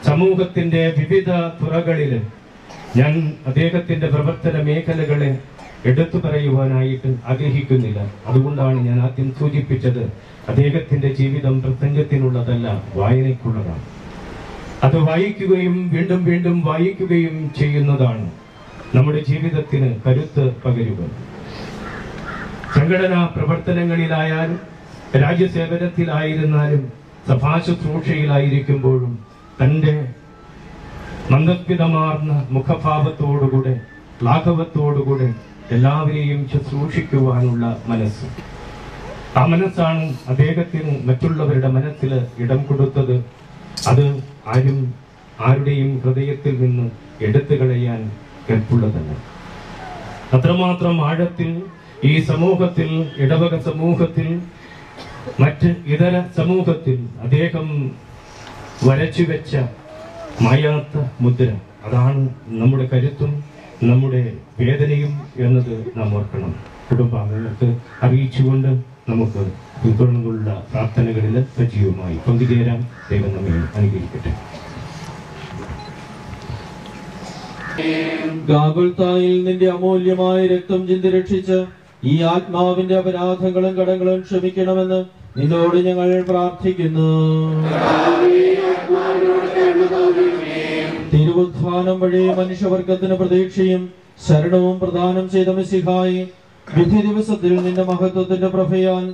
സമൂഹത്തിന്റെ വിവിധ തുറകളിൽ ഞാൻ അദ്ദേഹത്തിന്റെ പ്രവർത്തന മേഖലകളെ എടുത്തു പറയുവാനായിട്ട് ആഗ്രഹിക്കുന്നില്ല. അതുകൊണ്ടാണ് ഞാൻ ആദ്യം സൂചിപ്പിച്ചത്, അദ്ദേഹത്തിന്റെ ജീവിതം പ്രസംഗത്തിനുള്ളതല്ല, വായനയ്ക്കുള്ളതാണ്. അത് വായിക്കുകയും വീണ്ടും വീണ്ടും വായിക്കുകയും ചെയ്യുന്നതാണ് നമ്മുടെ ജീവിതത്തിന് കരുത്ത് പകരുക. സംഘടനാ പ്രവർത്തനങ്ങളിലായാലും രാജ്യസേവനത്തിലായിരുന്നാലും സഭാശുശ്രൂഷയിലായിരിക്കുമ്പോഴും തന്റെ മന്ദസ്മിതമാർന്ന മുഖഭാവത്തോടുകൂടെ, ലാഘവത്തോടുകൂടെ എല്ലാവരെയും ശുശ്രൂഷിക്കുവാനുള്ള മനസ്സ്. ആ മനസ്സാണ് അദ്ദേഹത്തിന് മറ്റുള്ളവരുടെ മനസ്സിൽ ഇടം കൊടുത്തത്. അത് ആരുടെയും ഹൃദയത്തിൽ നിന്ന് എടുത്തു കളയാൻ കെൽപ്പുള്ളതല്ല. അത്രമാത്രം ആഴത്തിൽ ഈ സമൂഹത്തിൽ, ഇടവക സമൂഹത്തിൽ, മറ്റ് ഇതര സമൂഹത്തിൽ അദ്ദേഹം വരച്ചുവെച്ച മായാത്ത മുദ്ര. അതാണ് നമ്മുടെ കരുത്തും നമ്മുടെ വേദനയും എന്നത് നാം ഓർക്കണം. കുടുംബാംഗങ്ങൾക്ക് അറിയിച്ചുകൊണ്ട് നമുക്ക് തുടർന്നുള്ള പ്രാർത്ഥനകളിൽ സജീവമായി പങ്കുചേരാം. ദൈവം നമ്മെ അനുഗ്രഹിക്കട്ടെ. ഗാഗുൽത്തായിൽ നിന്റെ അമൂല്യമായ രക്തം ചിന്തി രക്ഷിച്ച് ഈ ആത്മാവിന്റെ അപരാധങ്ങളും കടങ്ങളും ക്ഷമിക്കണമെന്ന് നിന്നോട് ഞങ്ങൾ പ്രാർത്ഥിക്കുന്നു. തിരുവുത്ഥാനം വഴി മനുഷ്യവർഗത്തിന് പ്രതീക്ഷയും ശരണവും പ്രദാനം ചെയ്ത മിശിഹായി, വിധി ദിവസത്തിൽ നിന്റെ മഹത്വത്തിന്റെ പ്രഭയാൽ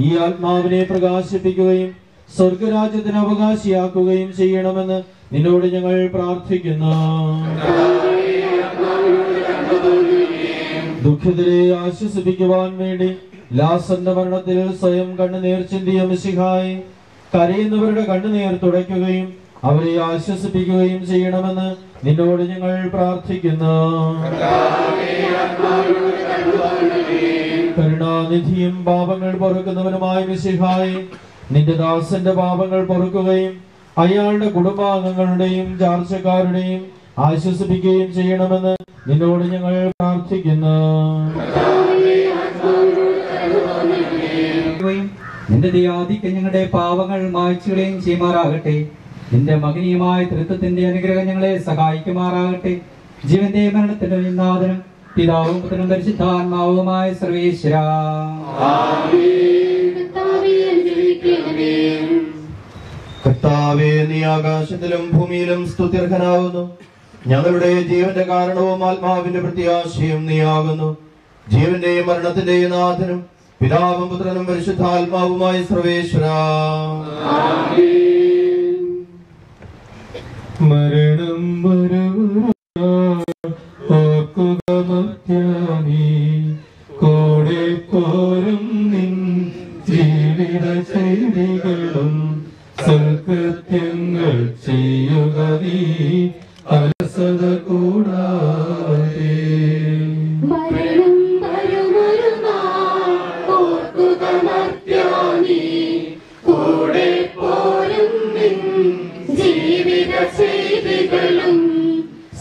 ഈ ആത്മാവിനെ പ്രകാശിപ്പിക്കുകയും സ്വർഗരാജ്യത്തിന് അവകാശിയാക്കുകയും ചെയ്യണമെന്ന് നിന്നോട് ഞങ്ങൾ പ്രാർത്ഥിക്കുന്നു. ദുഃഖിതരെ ആശ്വസിപ്പിക്കുവാൻ വേണ്ടി ലാസന്റെ മരണത്തിൽ സ്വയം കണ്ണുനീർ ചിന്തിയ മിശിഹായി, കരയുന്നവരുടെ കണ്ണുനീർ തുടയ്ക്കുകയും അവരെ ആശ്വസിപ്പിക്കുകയും ചെയ്യണമെന്ന് നിന്നോട് ഞങ്ങൾ പ്രാർത്ഥിക്കുന്നു. കരുണാനിധിയും പാപങ്ങൾ പൊറുക്കുന്നവനുമായ മിശിഹായി, നിന്റെ ദാസന്റെ പാപങ്ങൾ പൊറുക്കുകയും അയാളുടെ കുടുംബാംഗങ്ങളുടെയും ചാർച്ചക്കാരുടെയും ആശ്വസിപ്പിക്കുകയും ചെയ്യണമെന്ന് നിന്നോട് ഞങ്ങൾ പ്രാർത്ഥിക്കുന്നു. നിന്റെ ദയാദിക്ക് ഞങ്ങളുടെ പാവങ്ങൾ മായ്ച്ചുകളയും ചെയ്യുമാറാകട്ടെ. നിന്റെ മകനീയമായ തൃത്വത്തിന്റെ അനുഗ്രഹം ഞങ്ങളെ സഹായിക്കുമാറാകട്ടെ. ജീവന്റെ മരണത്തിന്റെ നാഥനും പിതാവും പുത്രനും പരിശുദ്ധാത്മാവുമായ സർവേശ്വര. കർത്താവേ, നീ ആകാശത്തിലും ഭൂമിയിലും സ്തുത്യർഹനാകുന്നു. ഞങ്ങളുടെ ജീവന്റെ കാരണവും ആത്മാവിന്റെ പ്രത്യാശയും നീയാകുന്നു. ജീവന്റെയും മരണത്തിന്റെയും നാഥനും പിതാവും പുത്രനും പരിശുദ്ധാത്മാവുമായ സർവേശ്വര. മരണം ഓർക്കുക മർത്യാനീ, കൂടെ പോരും നിൻ ജീവിത ശൈലികളും സൽകൃത്യങ്ങൾ ചെയ്യുക നീ അലസത കൂടാതെ. മരണം വരുമൊരു നാൾ ഓർക്കുക മർത്യാനീ, കൂടെ പോരും നിൻ ജീവിത ചെയ്തികളും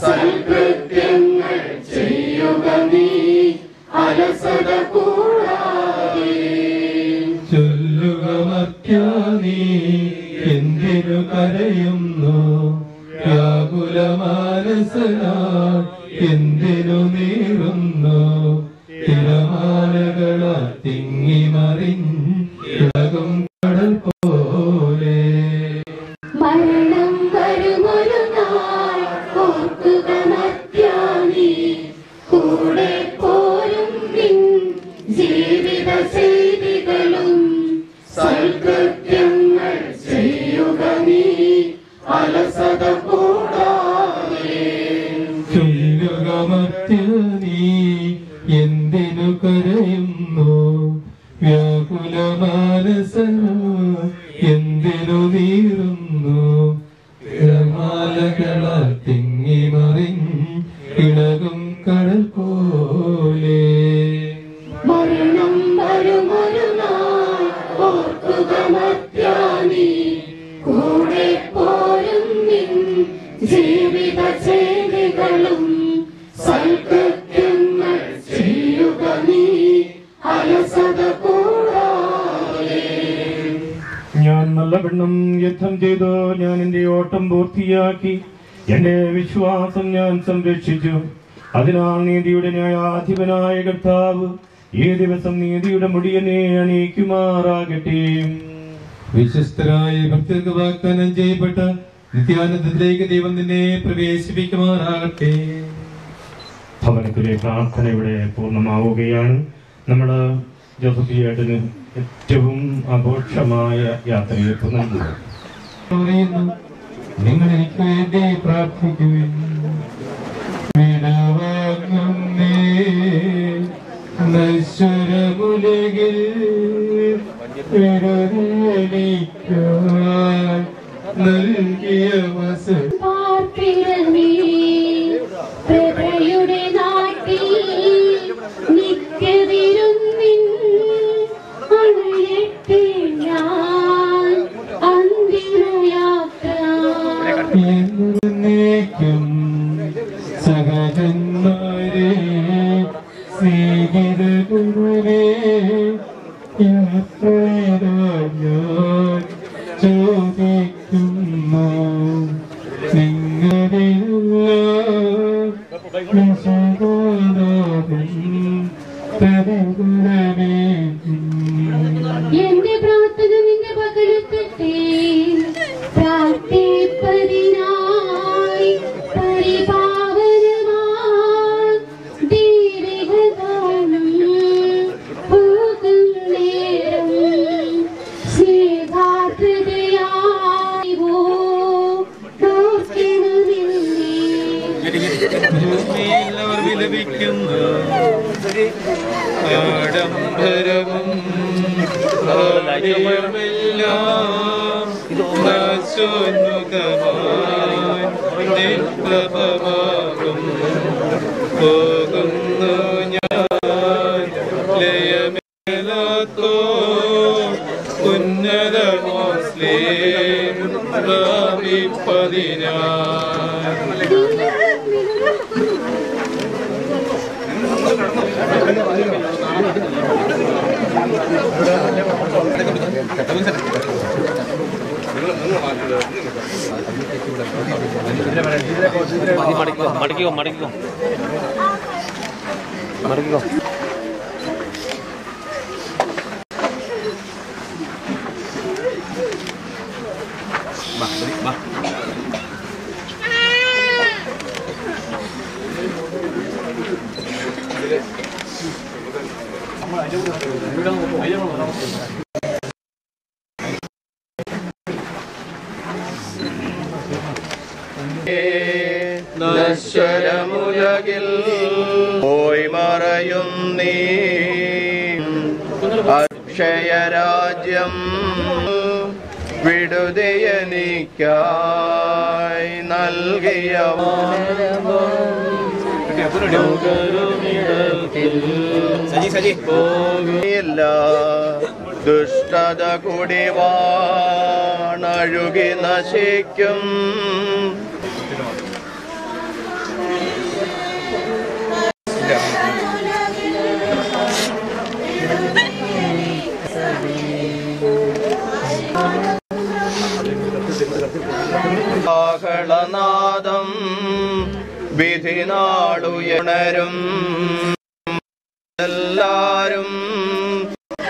സൽകൃത്യങ്ങൾ ചെയ്യുക നീ അലസത കൂടാതെ. ചൊല്ലുക മർത്യാനീ, എന്തിനു കരയുന്നു? വ്യാകുലമാനസനാൾ എന്തിനു നീറുന്നു? തിരമാലകളാൽ തിങ്ങി മറിഞ്ഞിളകും കടൽ പോലെ. മരണം വരുമൊരു നാൾ ഓർക്കുക മർത്യാനീ, കൂടെ പോരും യുദ്ധം ചെയ്തു ഞാൻ എന്റെ ഓട്ടം പൂർത്തിയാക്കി എന്റെ വിശ്വാസം ഞാൻ സംരക്ഷിച്ചു. അതിനാൽ നീതിയുടെ ന്യായാധിപനായ കർത്താവ് ഈ ദിവസം നീതിയുടെ മുടിയനെ അണിയിക്കുമാറാകട്ടെ. വിശ്വസ്തരായ ഭക്തർക്ക് വാഗ്ദാനം ചെയ്യപ്പെട്ട നിത്യാനന്ദത്തിലേക്ക് ദൈവം നിന്നെ പ്രവേശിപ്പിക്കുമാറാകട്ടെ. ഭവനത്തിലെ പ്രാർത്ഥന ഇവിടെ പൂർണ്ണമാവുകയാണ്. നമ്മുടെ ജോസഫിയേട്ടന് ഏറ്റവും ആഘോഷമായ യാത്രയെ നൽകുന്നു. നിങ്ങൾ എനിക്ക് വേണ്ടി പ്രാർത്ഥിക്കുവിൻ. നശ്വരമുലകിൽ നൽകിയ പ്രഭയുടെ നാട്ടിൽ നിത്യവിരുന്നിൻ അണയട്ടെ ഞാൻ അന്തിമയാത്ര എന്നേക്കും സഹജന്മാരെ സ്നേഹിതരെ യാത്രയാൻ ഞാൻ ചോദിക്കുന്നു. എന്റെ പ്രാർത്ഥന നിന്റെ പകരത്തെ പ്രാർത്ഥിപ്പതിനായി പരിപാവനമായി ദീർഘകാലം പോകും നേരം സ്നേഹാർദ്രതയായി വിലപിക്കുന്നു ആഡംബരവും നിഷ്പ്രഭമാകും പോകുന്നു ഞാൻ ലയമേലത്തോ ഉന്നത മുസ്ലിം മടക്കിക്കോ നശ്വരമുലകിൽ പോയി മറയും നീ അക്ഷയരാജ്യം വിടുതിയെനിക്കായി നൽകിയ ദുഷ്ടത കുടിവാണഴുകി നശിക്കും ആഹളനാദം വിധിനാളുയണരും എല്ലാരും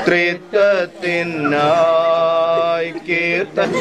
ത്രിത്വത്തിനായി കീർത്തന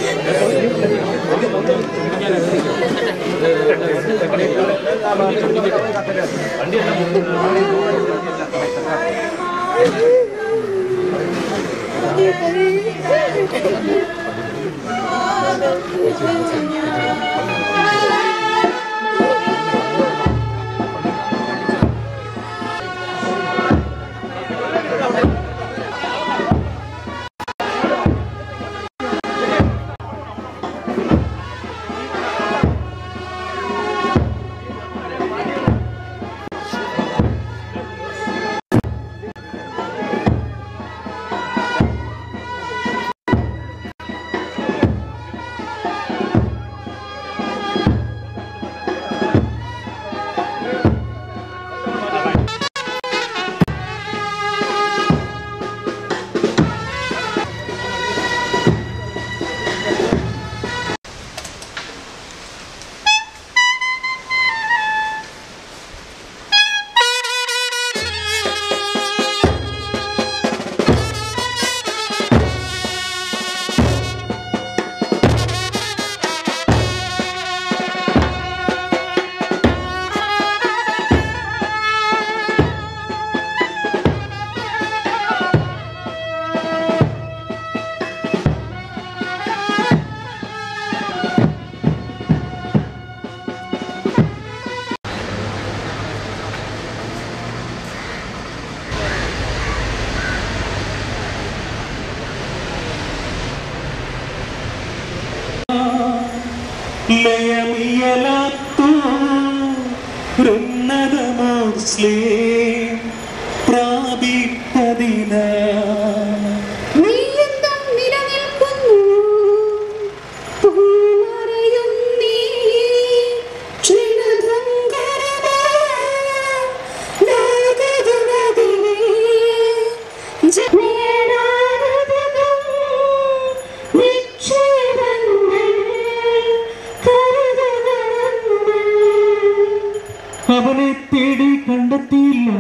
അവനെ തേടി കണ്ടെത്തിയില്ല,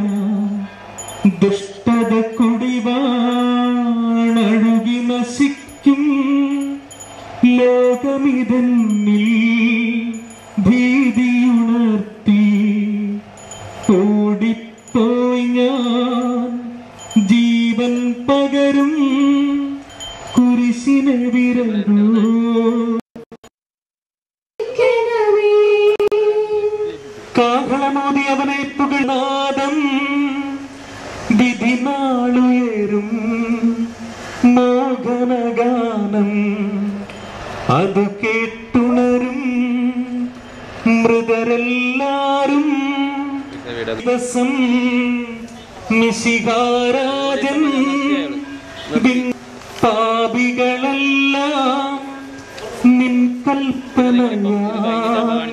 ദുഷ്ടത കുടിവാണഴുകി നശിക്കും. ലോകമിതെന്നിൽ ഭീതിയുണർത്തി ഓടിപ്പോയി ഞാൻ, ജീവൻ പകരും കുരിശിനെ വിരലൂ. കാഹളമോതി അവനെ പുകഴ്നാദം, വിധിനാളുയരും മോഹനഗാനം, അത് കേട്ടുണരും മൃതരെല്ലാരും. ദിവസം മിശിഹാരാജൻ പാപികളെല്ലാം നിൻ കൽപ്പനയാൻ.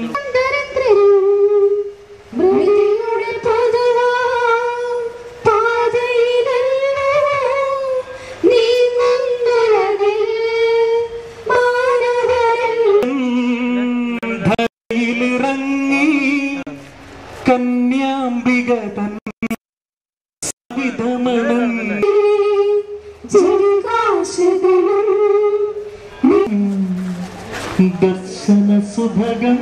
ിറങ്ങി കന്യാംബിക തൻ വിധമണം ദർശന സുഭഗം.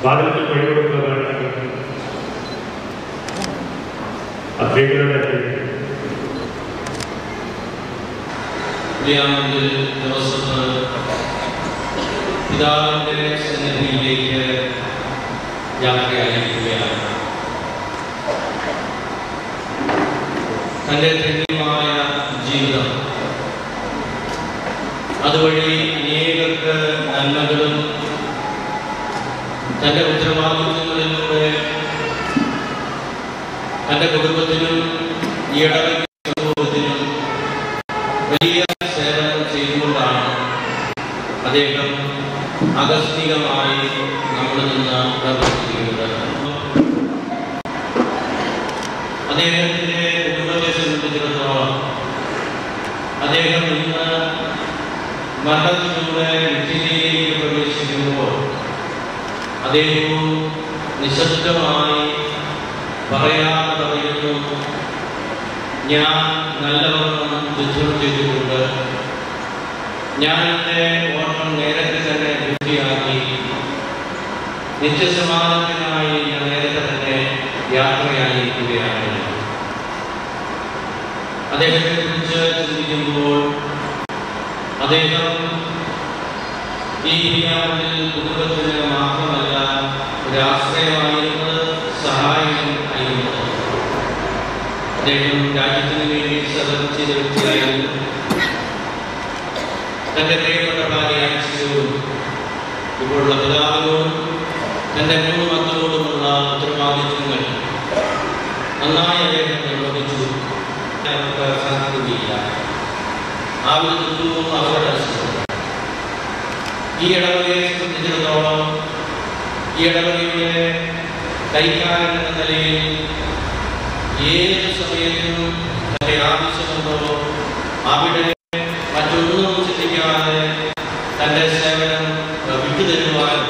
വാദത്തിൽ വഴികൊടുക്കുന്നതാണ് അദ്വൈതരുടെ ദിവസത്ത് പിതാവിന്റെ സന്നിധിയിലേക്ക് യാത്രയായിരിക്കുകയാണ്. തന്റെ ധന്യമായ ജീവിതം അതുവഴി അനേകർക്ക് നന്മകളും തന്റെ ഉത്തരവാദിത്വങ്ങളിലൂടെ തന്റെ കുടുംബത്തിനും ഈ ഇടവക സമൂഹത്തിനും വലിയ സേവനം ചെയ്തുകൊണ്ടാണ് അദ്ദേഹം ആകസ്മികമായി നമ്മുടെ അദ്ദേഹം ഇന്ന് മരണത്തിലൂടെ വിധിയിലേക്ക് പ്രവേശിക്കുമ്പോൾ അദ്ദേഹവും നിശബ്ദമായി പറയാതെ പറയുന്നു, ഞാൻ നല്ലവണ്ണം യുദ്ധം ചെയ്തിട്ടുണ്ട്, ഞാൻ എൻ്റെ ഓട്ടം നേരത്തെ തന്നെ പൂർത്തിയാക്കി, നിത്യസമാധാനത്തിനായി ഞാൻ നേരത്തെ തന്നെ യാത്രയായിരിക്കുകയാണ്. അദ്ദേഹത്തെ കുറിച്ച് ചിന്തിക്കുമ്പോൾ അദ്ദേഹം ഈ കുടുംബത്തിന് മാത്രമല്ല ഒരാശ്രയമായിരുന്നത്, സഹായമായിരുന്നത്. അദ്ദേഹം രാജ്യത്തിന് വേണ്ടി സദം ചെയ്ത വ്യക്തിയായിരുന്നു. തന്റെ പ്രിയപ്പെട്ട ഭാര്യ അച്ഛനോടും ഇപ്പോഴുള്ള പിതാവിനോടും തന്റെ 3 മക്കളോടുമുള്ള ഉത്തരവാദിത്വങ്ങൾ നന്നായി അദ്ദേഹം നിർവഹിച്ചു. അവർക്ക് സാധിക്കുകയില്ല. ആ ഒരു ദുഃഖവും അവരുടെ ഈ ഇടവകയെ സംബന്ധിച്ചിടത്തോളം ഈ ഇടവകയുടെ കൈക്കാരൻ എന്ന നിലയിൽ ഏത് സമയത്തും തന്റെ ആവശ്യമുണ്ടോ അവിടെ മറ്റൊന്നും ചിന്തിക്കാതെ തന്റെ സേവനം വിട്ടുതരുവാൻ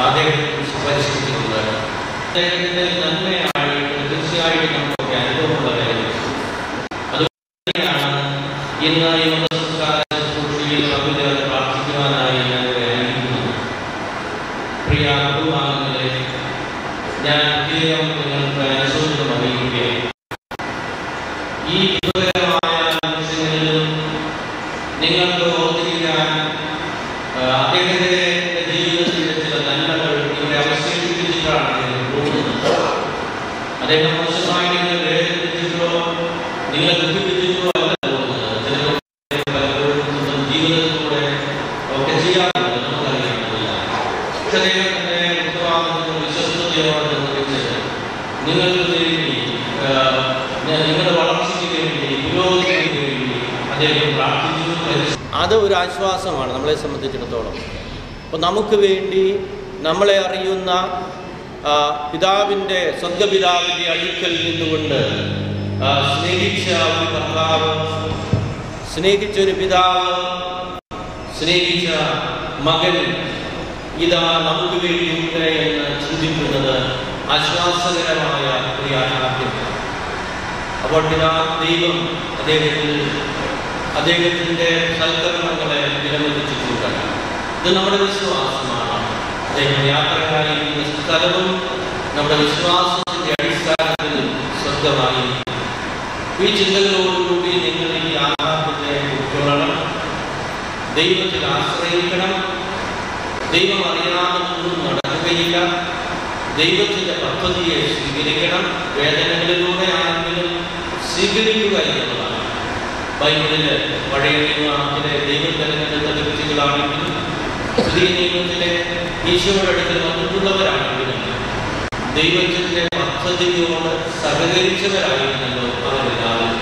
അദ്ദേഹം പരിശ്രമിച്ചിട്ടുണ്ട്. അദ്ദേഹത്തിന്റെ നന്മയായിട്ട് തീർച്ചയായിട്ടും നമുക്ക് അനുഭവമുള്ള കാര്യം. അതുകൊണ്ടാണ് ഇന്ന് ഈ മതസംസ്കാര ശുശ്രൂഷയിൽ പങ്കുചേർന്ന് പ്രാർത്ഥിക്കുവാനായി ഞാൻ ആഗ്രഹിക്കുന്നു. പ്രിയ കുടുംബാംഗങ്ങളെ, ഞാൻ പ്രത്യേകം നിങ്ങൾക്ക് അനുശോചനം അറിയിക്കുകയാണ്. ഈ ദുഃഖകരമായ നിമിഷങ്ങളിലും നിങ്ങൾക്ക് ഓർത്തിരിക്കാൻ അദ്ദേഹത്തിന്റെ ജീവിതത്തിലെ ചില നന്മകൾ ഇവിടെ അവശേഷിപ്പിച്ചിട്ടാണ് അദ്ദേഹം പോകുന്നത്. അദ്ദേഹം മോശമായി വേദനിപ്പിച്ചിട്ടോ നിങ്ങൾ ദുഃഖിപ്പിച്ചിട്ടോ അല്ല പോകുന്നത്. പലപ്പോഴും സ്വന്തം ജീവിതത്തിലൂടെ ഒക്കെ ചെയ്യാറുണ്ട്, നമുക്കറിയാമില്ല. പക്ഷെ അദ്ദേഹത്തിന്റെ ഉത്തരവാദിത്വം വിശ്വസ്തയോടെ നിർവഹിച്ച് നിങ്ങൾക്ക് വേണ്ടി, നിങ്ങളുടെ വളർച്ചയ്ക്ക് വേണ്ടി, പുരോഗതിക്ക് വേണ്ടി അദ്ദേഹം പ്രാർത്ഥിച്ചു. അത് ഒരു ആശ്വാസമാണ് നമ്മളെ സംബന്ധിച്ചിടത്തോളം. അപ്പോൾ നമുക്ക് വേണ്ടി നമ്മളെ അറിയുന്ന പിതാവിൻ്റെ സ്വർഗപിതാവിൻ്റെ അടുക്കൽ നിന്നുകൊണ്ട് സ്നേഹിച്ച ഒരു കർത്താവ്, സ്നേഹിച്ചൊരു പിതാവ്, സ്നേഹിച്ച മകൻ ഇതാ നമുക്ക് വേണ്ടിയുണ്ട് എന്ന് ചിന്തിക്കുന്നത് ആശ്വാസകരമായ ഒരു യാഥാർത്ഥ്യമാണ്. അപ്പോൾ ദൈവം അദ്ദേഹത്തിൻ്റെ സൽക്കർമ്മങ്ങളെ വിലമതിച്ചിട്ടുണ്ട്. ഇത് നമ്മുടെ വിശ്വാസമാണ്. അദ്ദേഹം യാത്രയായിരിക്കുന്ന സ്ഥലവും നമ്മുടെ വിശ്വാസത്തിന്റെ അടിസ്ഥാനത്തിൽ സ്വർഗമായി. ഈ ചിന്തകളോടുകൂടി നിങ്ങൾ ഈ യാഥാർത്ഥ്യത്തെ ഉൾക്കൊള്ളണം. ദൈവത്തിൽ ആശ്രയിക്കണം. ദൈവം അറിയാതൊന്നും നടക്കുകയില്ല. ദൈവത്തിന്റെ പദ്ധതിയെ സ്വീകരിക്കണം. വേദനകളിലൂടെ ആണെങ്കിലും സ്വീകരിക്കുക എന്നുള്ളതാണ്. ബൈബിളിലെ പഴയ നിയമത്തിലെ ദൈവം തെരഞ്ഞെടുത്ത വ്യക്തികളാണെങ്കിലും പുതിയ നിയമത്തിലെ ഈശോയുടെ അടുക്കൽ വന്നിട്ടുള്ളവരാണെങ്കിലും ദൈവത്തിന്റെ പദ്ധതിയോട് സഹകരിച്ചവരായിരുന്നല്ലോ അവരെല്ലാവരും.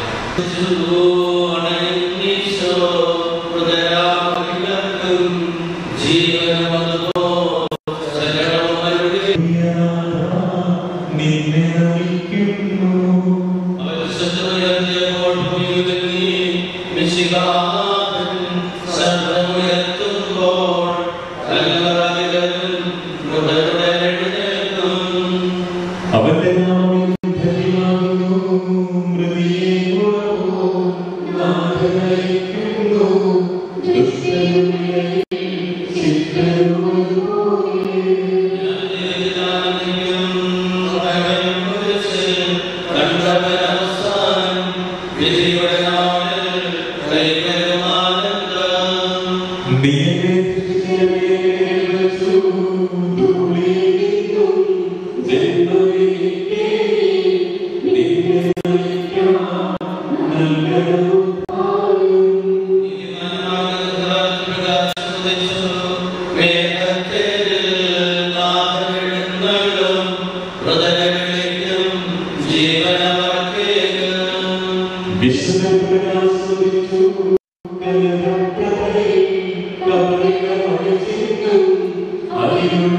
ും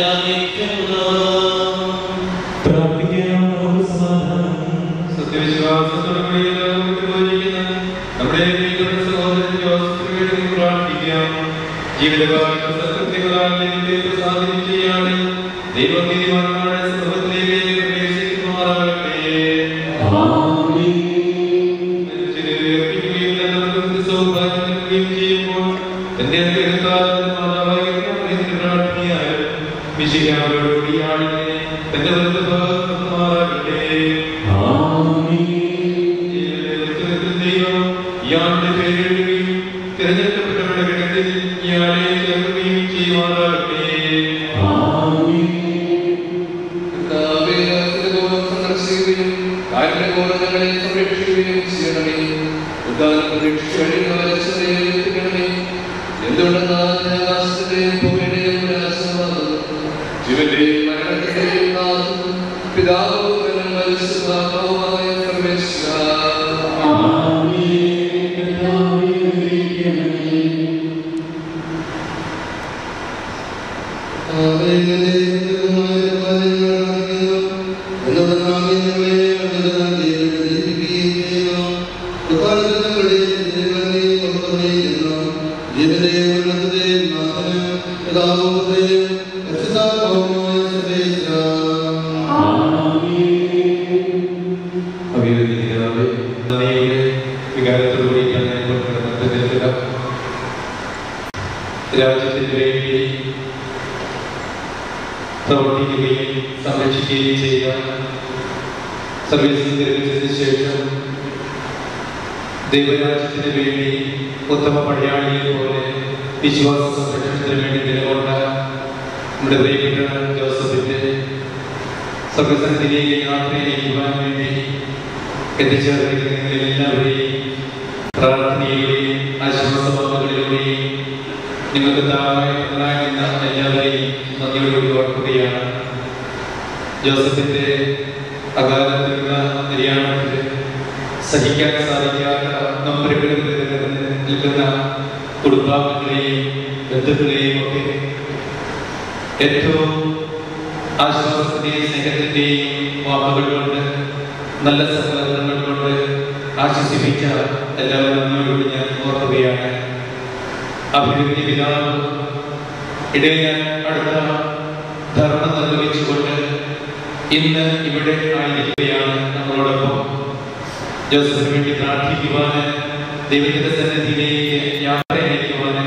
അനുഗ്രഹിക്കുന്നു. രാജ്യത്തിന് വേണ്ടി പ്രവർത്തിക്കുകയും സംരക്ഷിക്കുകയും ചെയ്ത സർവീസിൽ വിരമിച്ചതിന് ശേഷം ദൈവരാജ്യത്തിന് വേണ്ടി ഉത്തമ പടയാളിയെ പോലെ വിശ്വാസ സംരക്ഷണത്തിന് വേണ്ടി നിലകൊണ്ട നമ്മുടെ പ്രിയപ്പെട്ട ജോസഫിന്റെ സർവസനത്തിലേക്ക് യാത്രയിലേക്കുവാൻ വേണ്ടി എത്തിച്ചേർന്നിരിക്കുന്ന എല്ലാവരെയും പ്രാർത്ഥനയിലൂടെയും ആശ്വാസവാക്കുകളിലൂടെയും നിങ്ങൾക്ക് താഴെ ഉണ്ടാകുന്ന എല്ലാവരെയും നന്ദിയോടുകൂടി ഓർക്കുകയാണ്. ജോസഫിന്റെ അകാലത്തിലുള്ള നിര്യാണത്തിൽ സഹിക്കാൻ സാധിക്കാത്ത നമ്പറുകളിൽ നിൽക്കുന്ന കുടുംബാംഗങ്ങളെയും ബന്ധുക്കളെയും ഒക്കെ ഏറ്റവും ആശ്വാസത്തിന്റെയും സ്നേഹത്തിന്റെയും വാക്കുകൾ കൊണ്ട് നല്ല സഹകരണങ്ങൾ കൊണ്ട് ആശ്വസിപ്പിച്ച എല്ലാവരും നന്ദിയോടുകൂടി ഞാൻ ഓർക്കുകയാണ്. അഭിവൃദ്ധി പിതാവ് ഇടയിൽ അടുത്ത ധർമ്മം നിർവഹിച്ചുകൊണ്ട് ഇന്ന് ഇവിടെ ആയിരിക്കുകയാണ് നമ്മളോടൊപ്പം. ജോസഫിന് വേണ്ടി പ്രാർത്ഥിക്കുവാന്, ദൈവത്തിന്റെ സന്നിധിയിലേക്ക് യാത്ര അയക്കുവാന്,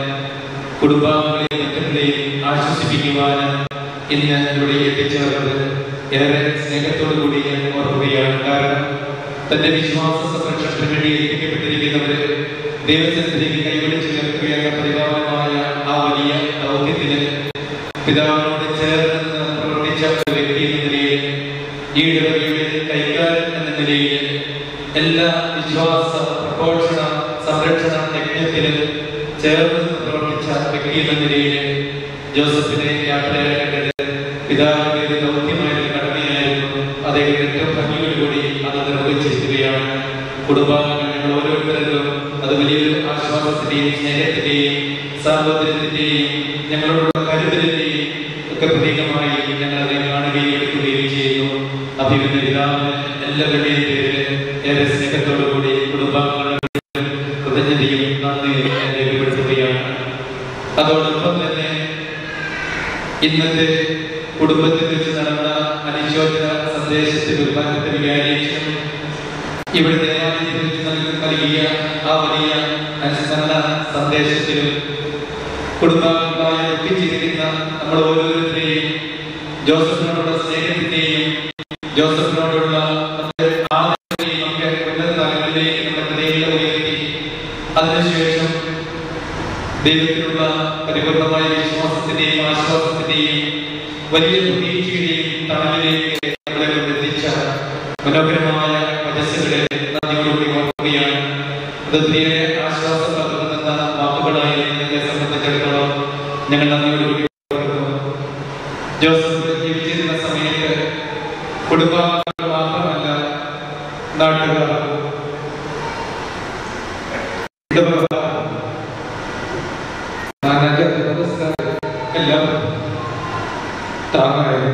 കുടുംബാംഗങ്ങളെയും മറ്റുള്ളവരെയും ആശ്വസിപ്പിക്കുവാന് ഇന്ന് ഇവിടെ എത്തിച്ചേർന്നത് ഏറെ സ്നേഹത്തോടു കൂടി ഞാൻ ഓർക്കുകയാണ്. കാരണം തന്റെ വിശ്വാസ സംരക്ഷണത്തിന് വേണ്ടി ഏൽപ്പിക്കപ്പെട്ടിരിക്കുന്നവര് ദൈവസന്നിധിയിലേക്ക് കൈപിടിച്ച് നിൽക്കുകയെന്ന പരിപാലനമായ ആ വലിയ ദൗത്യത്തിന് പിതാവിനോട് ചേർന്ന് പ്രവർത്തിച്ച ഒരു വ്യക്തി എന്ന നിലയിൽ, ഈ ഇടവകയുടെ കൈകാരൻ എന്ന നിലയിൽ എല്ലാ വിശ്വാസ പ്രഘോഷണ സംരക്ഷണ യജ്ഞത്തിലും ചേർന്ന് പ്രവർത്തിച്ച വ്യക്തി എന്ന നിലയിൽ ജോസഫിനെ യാത്രയാക്കേണ്ടത് പിതാവിന്റെ ദൗത്യമായിട്ട് കടമയായിരുന്നു. അദ്ദേഹം ഏറ്റവും ഭംഗിയോടുകൂടി അത് നിർവഹിച്ചിരിക്കുകയാണ്. കുടുംബാംഗങ്ങൾ ഓരോരുത്തരും അത് വലിയൊരു ആശ്വാസത്തിന്റെയും സ്നേഹത്തിന്റെയും സാഹോദര്യത്തിന്റെയും ഞങ്ങളോടുള്ള കരുതലിന്റെയും ഒക്കെ പ്രതീകമായി ഞങ്ങൾ അതിനെ കാണുകയും എടുക്കുകയും ചെയ്യുന്നു. അഭിവൃദ്ധി പിതാവിന് എല്ലാവരുടെയും പേരിൽ ഏറെ സ്നേഹത്തോടുകൂടി കുടുംബാംഗങ്ങളുടെ കൃതജ്ഞതയും നന്ദിയും രേഖപ്പെടുത്തുകയാണ്. അതോടൊപ്പം തന്നെ ഇന്നത്തെ കുടുംബത്തിൽ വെച്ച് നടന്ന അനുശോചന സന്ദേശത്തിൽ ഉൽപ്പാദനത്തെ വികാരിച്ചും ഇവിടുത്തെ നൽകിയ ആ വലിയ അനുസ്മരണ സന്ദേശത്തിലും കുടുംബാംഗങ്ങളായി എത്തിച്ചിരിക്കുന്ന നമ്മൾ ഓരോരുത്തരെയും ജോസഫിനോടുള്ള സ്നേഹത്തിന്റെയും ജോസഫിനോടുള്ള ആദരവിന്റെയും ഒക്കെ ഉന്നത തലങ്ങളിലേക്ക് നമ്മുടെ ഹൃദയങ്ങളെ ഉയർത്തി അതിനുശേഷം ദൈവത്തിലുള്ള പരിപൂർണമായ വിശ്വാസത്തിന്റെയും ആശ്വാസത്തിന്റെയും വലിയ പ്രതീക്ഷയുടെയും തണലിലേക്ക് നമ്മളെ കൊണ്ടെത്തിച്ച മനോഹരമായ വചസ്സുകളെ നന്ദിയോടുകൂടി ഓർക്കുകയാണ്. അത് ഒത്തിരിയേറെ ആശ്വാസം പകർന്നുന്ന വാക്കുകളായി ഞങ്ങളെ സംബന്ധിച്ചിടത്തോളം ഞങ്ങൾ നന്ദിയോടുകൂടി ഓർക്കുന്നു. ജോസഫ് ജീവിച്ചിരുന്ന സമയത്ത് കുടുംബാംഗങ്ങൾ മാത്രമല്ല, നാട്ടുകാർക്കും എല്ലാവർക്കും തണലായി.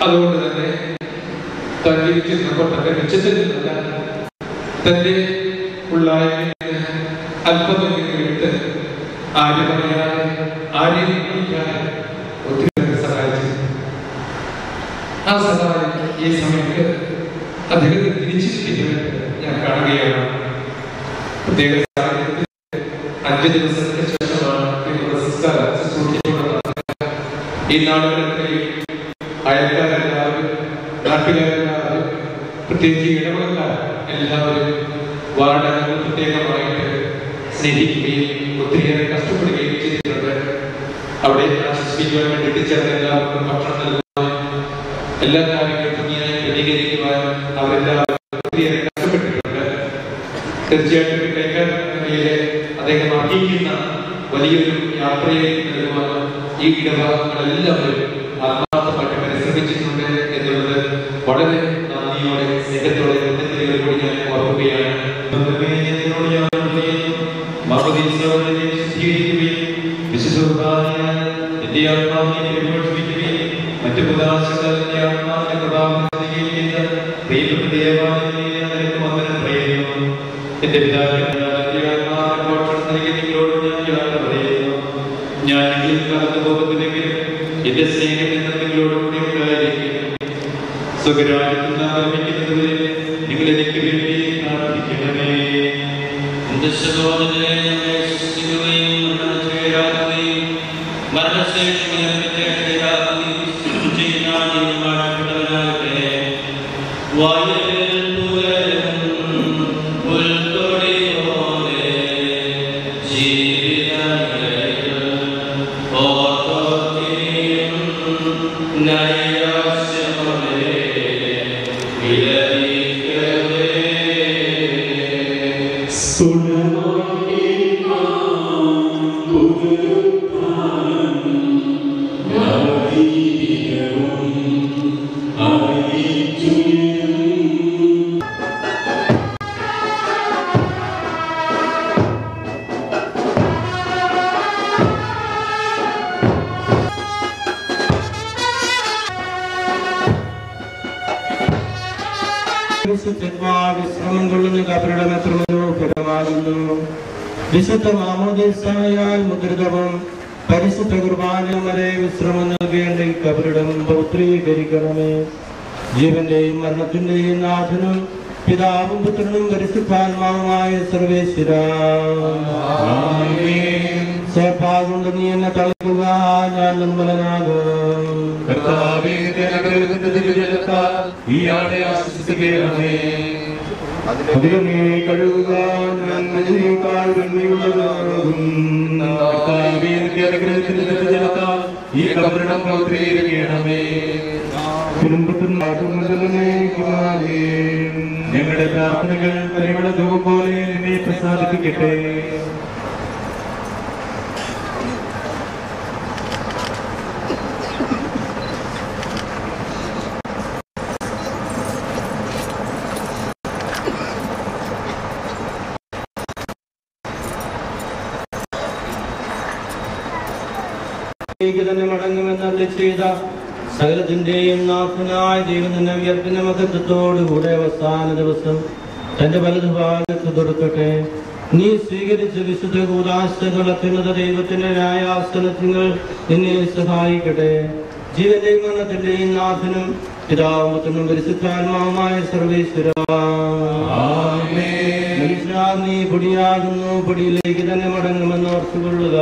അതുകൊണ്ട് തന്നെ തന്നിരിക്കുന്നപ്പോൾ തന്റെ മിച്ചത്തിൽ നിന്നല്ല തന്റെ ഉള്ളായ്മ അല്പമെങ്കിലും എടുത്ത് ആരും അറിയാതെ ആരെയും വിളിക്കാതെ ഒത്തിരി സഹായിച്ചു. ആ സഹായം ഈ സമയത്ത് അദ്ദേഹത്തെ തിരിച്ചിരിക്കുന്നത് ഞാൻ കാണുകയാണ്. പ്രത്യേക സാഹചര്യത്തിൽ 5 ദിവസത്തിന് ശേഷമാണ് ഈ നാടുകളിൽ അയൽക്കാരെല്ലാവരും നാട്ടുകാരെല്ലാവരും പ്രത്യേകിച്ച് ഇടപെടക്കാർ എല്ലാവരും വാർഡുകൾ പ്രത്യേകമായിട്ട് സ്നേഹിക്കുകയും ഒത്തിരിയേറെ കഷ്ടപ്പെടുകയും ചെയ്തിട്ടുണ്ട്. അവിടെ ആശ്വസിപ്പിക്കുവാൻ വേണ്ടി എത്തിച്ചേർന്ന എല്ലാവർക്കും ഭക്ഷണം നൽകുവാൻ എല്ലാ കാര്യങ്ങളും ഭംഗിയായി ക്രമീകരിക്കുവാൻ അവരെല്ലാവരും ഒത്തിരിയേറെ കഷ്ടപ്പെട്ടിട്ടുണ്ട്. തീർച്ചയായിട്ടും കൈകാര്യത്തിലെ അദ്ദേഹം അറിയിക്കുന്ന വലിയൊരു യാത്രയെ നൽകുവാൻ ഈ ഇടഭാഗങ്ങളെല്ലാവരും ആത്മാർത്ഥമായിട്ട് പരിശ്രമിച്ചിട്ടുണ്ട് എന്നുള്ളത് വളരെ നന്ദിയോടെ സ്നേഹത്തോടെ കൂടി ഞാൻ ഓർക്കുകയാണ്. എന്റെ ആത്മാവിനെ പരിപോഷിപ്പിക്കുകയും മറ്റു പ്രദാശങ്ങളുടെ ആത്മാവിനെ പ്രഭാവം പ്രിയപ്പെട്ട ദേവാലയം എന്റെ പിതാവിന്റെ നിങ്ങളോട് ഞാൻ യാത്ര പറയുന്നു. ഞാൻ ഇതിൽ കടന്നു പോകുന്നില്ലെങ്കിലും എന്റെ സ്നേഹം എന്ന നിങ്ങളോടുകൂടി ഉണ്ടായിരിക്കും. സ്വകരാജ്യത്തിൽ ആരംഭിക്കുന്നതിന് നിങ്ങൾ എനിക്ക് വേണ്ടി പ്രാർത്ഥിക്കണമേ. എന്റെ സഹോദരനെ മരണശേഷം വിശ്രമം കൊള്ളുന്ന കബറിടം എത്ര മനോഹരമാകുന്നു. വിശുദ്ധ മാമോദീസായാൽ മുദ്രിതവും പരിശുദ്ധ കുർബാനയും വരെ വിശ്രമം നൽകേണ്ട ഈ കബറിടം പൗത്രീകരിക്കണമേ. ജീവന്റെയും മരണത്തിന്റെയും നാഥനും പിതാവും പുത്രനും പരിശുദ്ധാത്മാവുമായ സർവേശ്വര, സേപ്പാകൊണ്ട് നീ എന്നെ തളയ്ക്കുക, ഞാൻ നിർമ്മലനാകും. അതിനെ കഴുകുക, ഞാൻ മഞ്ഞിനേക്കാൾ വെണ്മയുള്ളതാകും. ഈ കബറിടം പൗത്രീകരിക്കണമേ. ഞങ്ങളുടെ പ്രാർത്ഥനകൾ പരിമള ധൂപം പോലെ നിന്നെ പ്രസാദിപ്പിക്കട്ടെ. തന്നെ മടങ്ങുമെന്നല്ല ചെയ്ത സകലത്തിന്റെയും നാഥനായ ദൈവം തന്നെ ഉയർത്തുന്ന മഹത്വത്തോടുകൂടെ അവസാന ദിവസം തന്റെ വലതുഭാഗത്ത് തുറക്കട്ടെ. നീ സ്വീകരിച്ച വിശുദ്ധ കൂദാശകൾ അത്യുന്നത ദൈവത്തിന്റെ ന്യായാസനത്തിൽ നിന്നെ സഹായിക്കട്ടെ. ജീവന്റെയും മരണത്തിന്റെയും നാഥനും പിതാവും പുത്രനും പരിശുദ്ധാത്മാവുമായ സർവേശ്വര, നീ പൊടിയാകുന്നു, പൊടിയിലേക്ക് തന്നെ മടങ്ങുമെന്ന് ഓർത്തുകൊള്ളുക.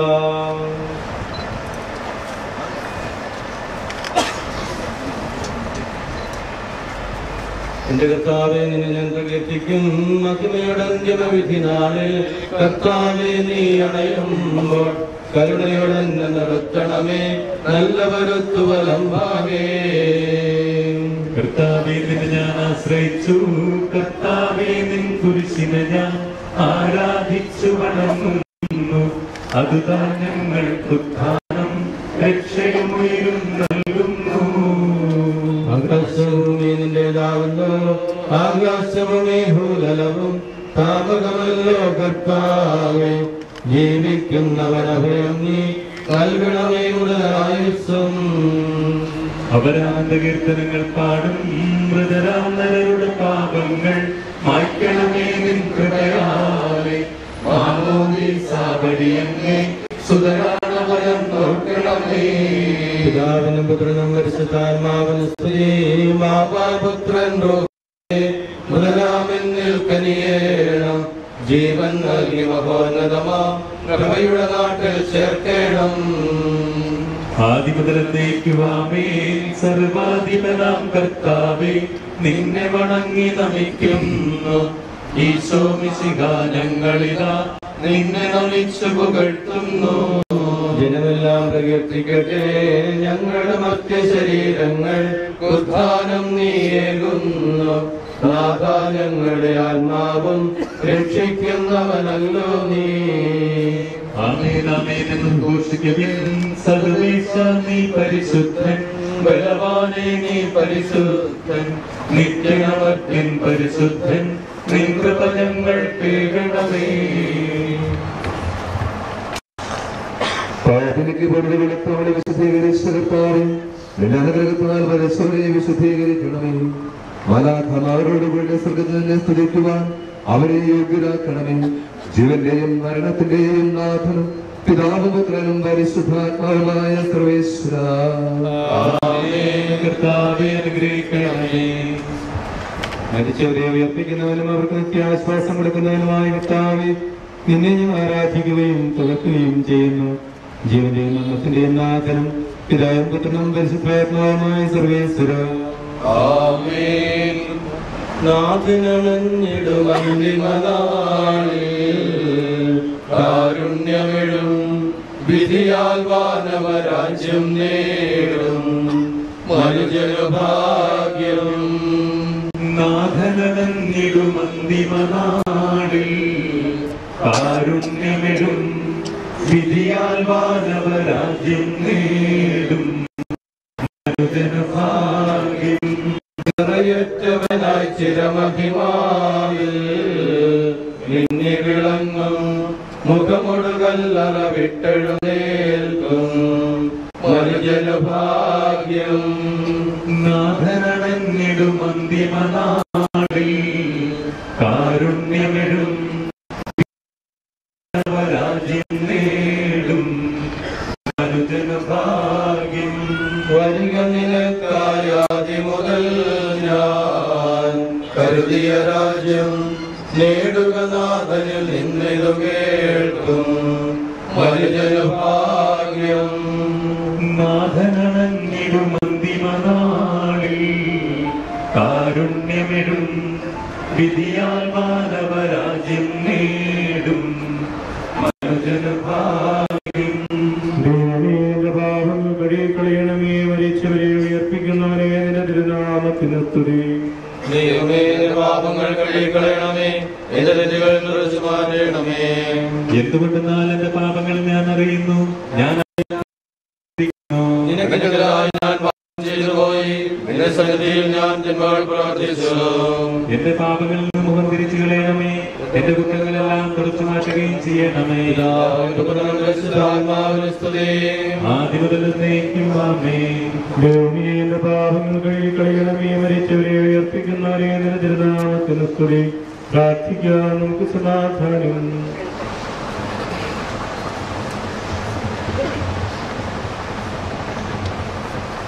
എന്റെ കർത്താവേ, നിന്നെ ഞാൻ പ്രകീർത്തിക്കും. മഹിമയുടെ അന്തിമവിധി നാളിൽ കർത്താവേ, നീ അണയുമ്പോൾ കരുണയോടെ എന്നെ നിർത്തണമേ. നല്ലവരൊത്തു വലമ്പാകേ. കർത്താവേ, നിന്നെ ഞാൻ ആശ്രയിച്ചു. കർത്താവേ, നിൻ കുരിശിനെ ഞാൻ ആരാധിച്ചു വണങ്ങുന്നു. അതുതാൻ ഞങ്ങൾക്ക് ഉദ്ധാനം രക്ഷയും ഉയരും നൽകുന്നു. ആകാശഭൂമി നിന്റേതാവുന്നു, ആകാശഭൂമി ഭൂതലവും താപകമല്ലോ കർത്താവേ. ജീവിക്കുന്നവനഭയം നീ നൽകണമേ. ഉടനാ ആയുസ്സും. അവരാന്റെ കീർത്തനങ്ങൾ പാടും മൃതരാം നരരുടെ പാപങ്ങൾ മായ്ക്കണമേ നിൻ കൃപയാലെ. മാമോദീസാവഴിയങ്ങേ സുതരാണവരം നോക്കണമേ. പിതാവിനും പുത്രനും പരിശുദ്ധാത്മാവിനും സ്തുതി. മാതാപുത്രൻ മുതലാമെന്നിൽ കനിയേണം. ജീവൻ നൽകി മഹോന്നതമാ പ്രഭയുടെ നാട്ടിൽ ചേർക്കണം. ആദിമുതലത്തേക്കുവാമേ സർവാധിപനാം കർത്താവേ, നിന്നെ വണങ്ങി നമിക്കുന്നു. ഈശോ മിശിഹാ ഞങ്ങളിതാ നിന്നെ നമിച്ചു പുകഴ്ത്തുന്നു. ജനമെല്ലാം പ്രകീർത്തിക്കട്ടെ ഞങ്ങളുടെ മധ്യ ശരീരങ്ങൾ ഉദ്ധാനം നീയേകുന്നു. നാഥ ഞങ്ങളുടെ ആത്മാവും രക്ഷിക്കുന്നവനല്ലോ നീ. ആമേൻ ആമേൻ എന്ന് ഘോഷിക്കുവിൻ. സർവേശ നീ പരിശുദ്ധൻ, ബലവാനേ നീ പരിശുദ്ധൻ, നിത്യനമർത്യൻ പരിശുദ്ധൻ, നിൻ കൃപ ഞങ്ങൾ കേൾക്കണമേ. പാപത്തിലേക്ക് പൊറുതി വെളുത്തവളെ വിശുദ്ധീകരിച്ചകർത്താവേ, നിന്റെ അനുഗ്രഹത്താൽ പരസ്പരയെ വിശുദ്ധീകരിക്കണമേ. മാലാഖമാരോടുകൂടി സ്വർഗ്ഗത്തിൽ നിന്നെ സ്തുതിക്കുവാൻ അവരെ യോഗ്യരാക്കണമേ. ജീവന്റെയും മരണത്തിന്റെയും നാഥനും പിതാവും പുത്രനും പരിശുദ്ധാത്മാവുമായ സർവേശ്വരാ. കർത്താവേ അനുഗ്രഹിക്കണമേ. മരിച്ചവരെ ഉയർപ്പിക്കുന്നവനും അവർക്ക് നിത്യാശ്വാസം കൊടുക്കുന്നവനുമായ കർത്താവേ, നിന്നെ ഞങ്ങൾ ആരാധിക്കുകയും തുറക്കുകയും ചെയ്യുന്നു. ജീവന്റെയും മരണത്തിന്റെയും നാഥനും പിതാവും പുത്രനും പരിശുദ്ധാത്മാവുമായ സർവേശ്വരാ. ആമേൻ. നാഥനണഞ്ഞിടുമന്തിമനാളിൽ കാരുണ്യമിഴും വിധിയാൽ വാനവരാജ്യം നേടും മനുജനുഭാഗ്യം. നാഥനടഞ്ഞിടുമന്തിമനാളിൽ കാരുണ്യമിഴും വിധിയാൽ വാനവരാജ്യം നേടും മനുജനുഭാഗ്യം. നിറയറ്റവനായി ചിരമഹിമാവിൽ മിന്നി വിളങ്ങും മുഖമൊടുകല്ലറ വിട്ടെഴുന്നേൽക്കും മനുജനുഭാഗ്യം. നാഥനടഞ്ഞിടുമന്തിമനാളിൽ കാരുണ്യമിഴും രാജ്യം നേടും മനുജനുഭാഗ്യം. വരിക നിനക്കായാതി മുതൽ ഞാൻ കരുതിയ രാജ്യം നേടുക നാഥനിൽ നിന്നിതു കേൾക്കും മനുജനുഭാഗ്യം. നാഥനടഞ്ഞിടുമന്തിമനാളിൽ കാരുണ്യമിടും വിധിയാൽ മാനവരാജ്യം നേടും മനുജനുഭാഗ്യം. പാപങ്ങൾ കഴുകിക്കളയണമേ. മരിച്ചവരെ ഉയർപ്പിക്കുന്നവനെ നിന്റെ തിരുനാമത്തിന് സ്തുതി. ദൈവമേ, നിന്റെ പാപങ്ങൾ കഴുകിക്കളയണമേ, എന്റെ തെറ്റുകൾ തുടച്ചു മാറ്റണമേ. എന്തുകൊണ്ടെന്നാൽ എന്റെ പാപങ്ങൾ ഞാൻ അറിയുന്നു, ഞാൻ നിനക്കെതിരായി ഞാൻ പാപം ചെയ്തു പോയി, നിന്റെ സന്നിധിയിൽ ഞാൻ ജന്മങ്ങൾ പ്രവർത്തിച്ചു. എന്റെ പാപങ്ങളിൽ നിന്ന് മുഖം തിരിച്ചു കളയണമേ, എന്റെ കുറ്റങ്ങളെല്ലാം തുടച്ചു മാറ്റുകയും ചെയ്യണമേ. ആദ്യം മുതൽ എന്നേക്കും ആമേൻ. ദൈവമേ, എന്റെ പാപങ്ങൾ കഴുകിക്കളയണമേ. മരിച്ചവരെ ഉയർപ്പിക്കുന്നവരെ നിന്റെ തിരുനാമത്തിന് സ്തുതി. പ്രാർത്ഥിക്കാൻ നമുക്ക് സമാധാനം.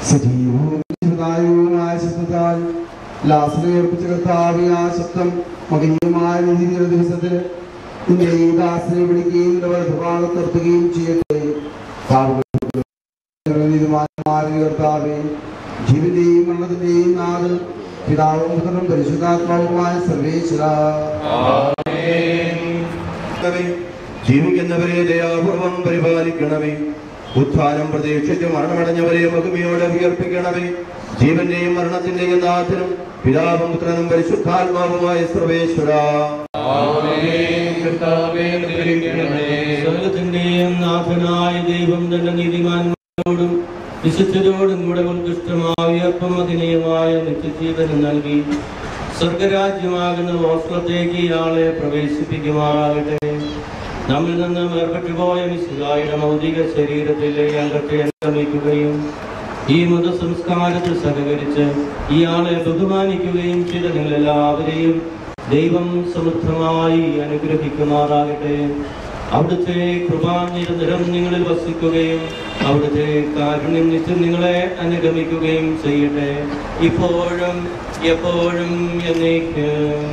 സജീവവും ജീവദായകവുമായ ശബ്ദത്താൽ ലാസറെ ഉറപ്പിച്ച കർത്താവേ, ആ ശബ്ദം മകനീയമായ നീതിയുടെ ദിവസത്തിൽ നിന്റെ ഈ ദാസനെ വിളിക്കുകയും നിന്റെ വലതുഭാഗത്ത് നിർത്തുകയും ചെയ്യട്ടെ. കർത്താവേ, ജീവന്റെയും മരണത്തിന്റെയും നാഥൻ പിതാവും പുത്രനും പരിശുദ്ധാത്മാവുമായ സർവേശ്വരാ. ജീവിക്കുന്നവരെ ദയാപൂർവം പരിപാലിക്കണമേ. ഉത്ഥാനം പ്രതീക്ഷിച്ച് മരണമടഞ്ഞവരെ മഹിമയോടെ ഉയർപ്പിക്കണമേ. ജീവന്റെയും മരണത്തിന്റെയും നാഥനും പിതാവും പുത്രനും പരിശുദ്ധാത്മാവുമായ സർവേശ്വരാ. സകലത്തിന്റെയും നാഥനായ ദൈവം തന്റെ നീതിമാന്മാരോടും വിശുദ്ധരോടും കൂടെ ഉത്കൃഷ്ടമായ ഉയർപ്പും അതിനീയമായ നിത്യജീവനം നൽകി സ്വർഗരാജ്യമാകുന്ന വസ്ത്രത്തേക്ക് ഇയാളെ പ്രവേശിപ്പിക്കുമാറാകട്ടെ. നമ്മിൽ നിന്ന് വേർപെട്ടുപോയ മിശിഹായുടെ ഭൗതിക ശരീരത്തിലെ അംഗത്തെ അനുഗമിക്കുകയും ഈ മതസംസ്കാരത്തിൽ സഹകരിച്ച് ഇയാളെ ബഹുമാനിക്കുകയും ചെയ്ത നിങ്ങളെല്ലാവരെയും ദൈവം സമൃദ്ധമായി അനുഗ്രഹിക്കുമാറാകട്ടെ. അവിടുത്തെ കൃപ നിരന്തരം നിങ്ങളിൽ വസിക്കുകയും അവിടുത്തെ കാരുണ്യം നിത്യം നിങ്ങളെ അനുഗമിക്കുകയും ചെയ്യട്ടെ, ഇപ്പോഴും എപ്പോഴും എന്നേക്കും.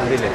അതില്ലേ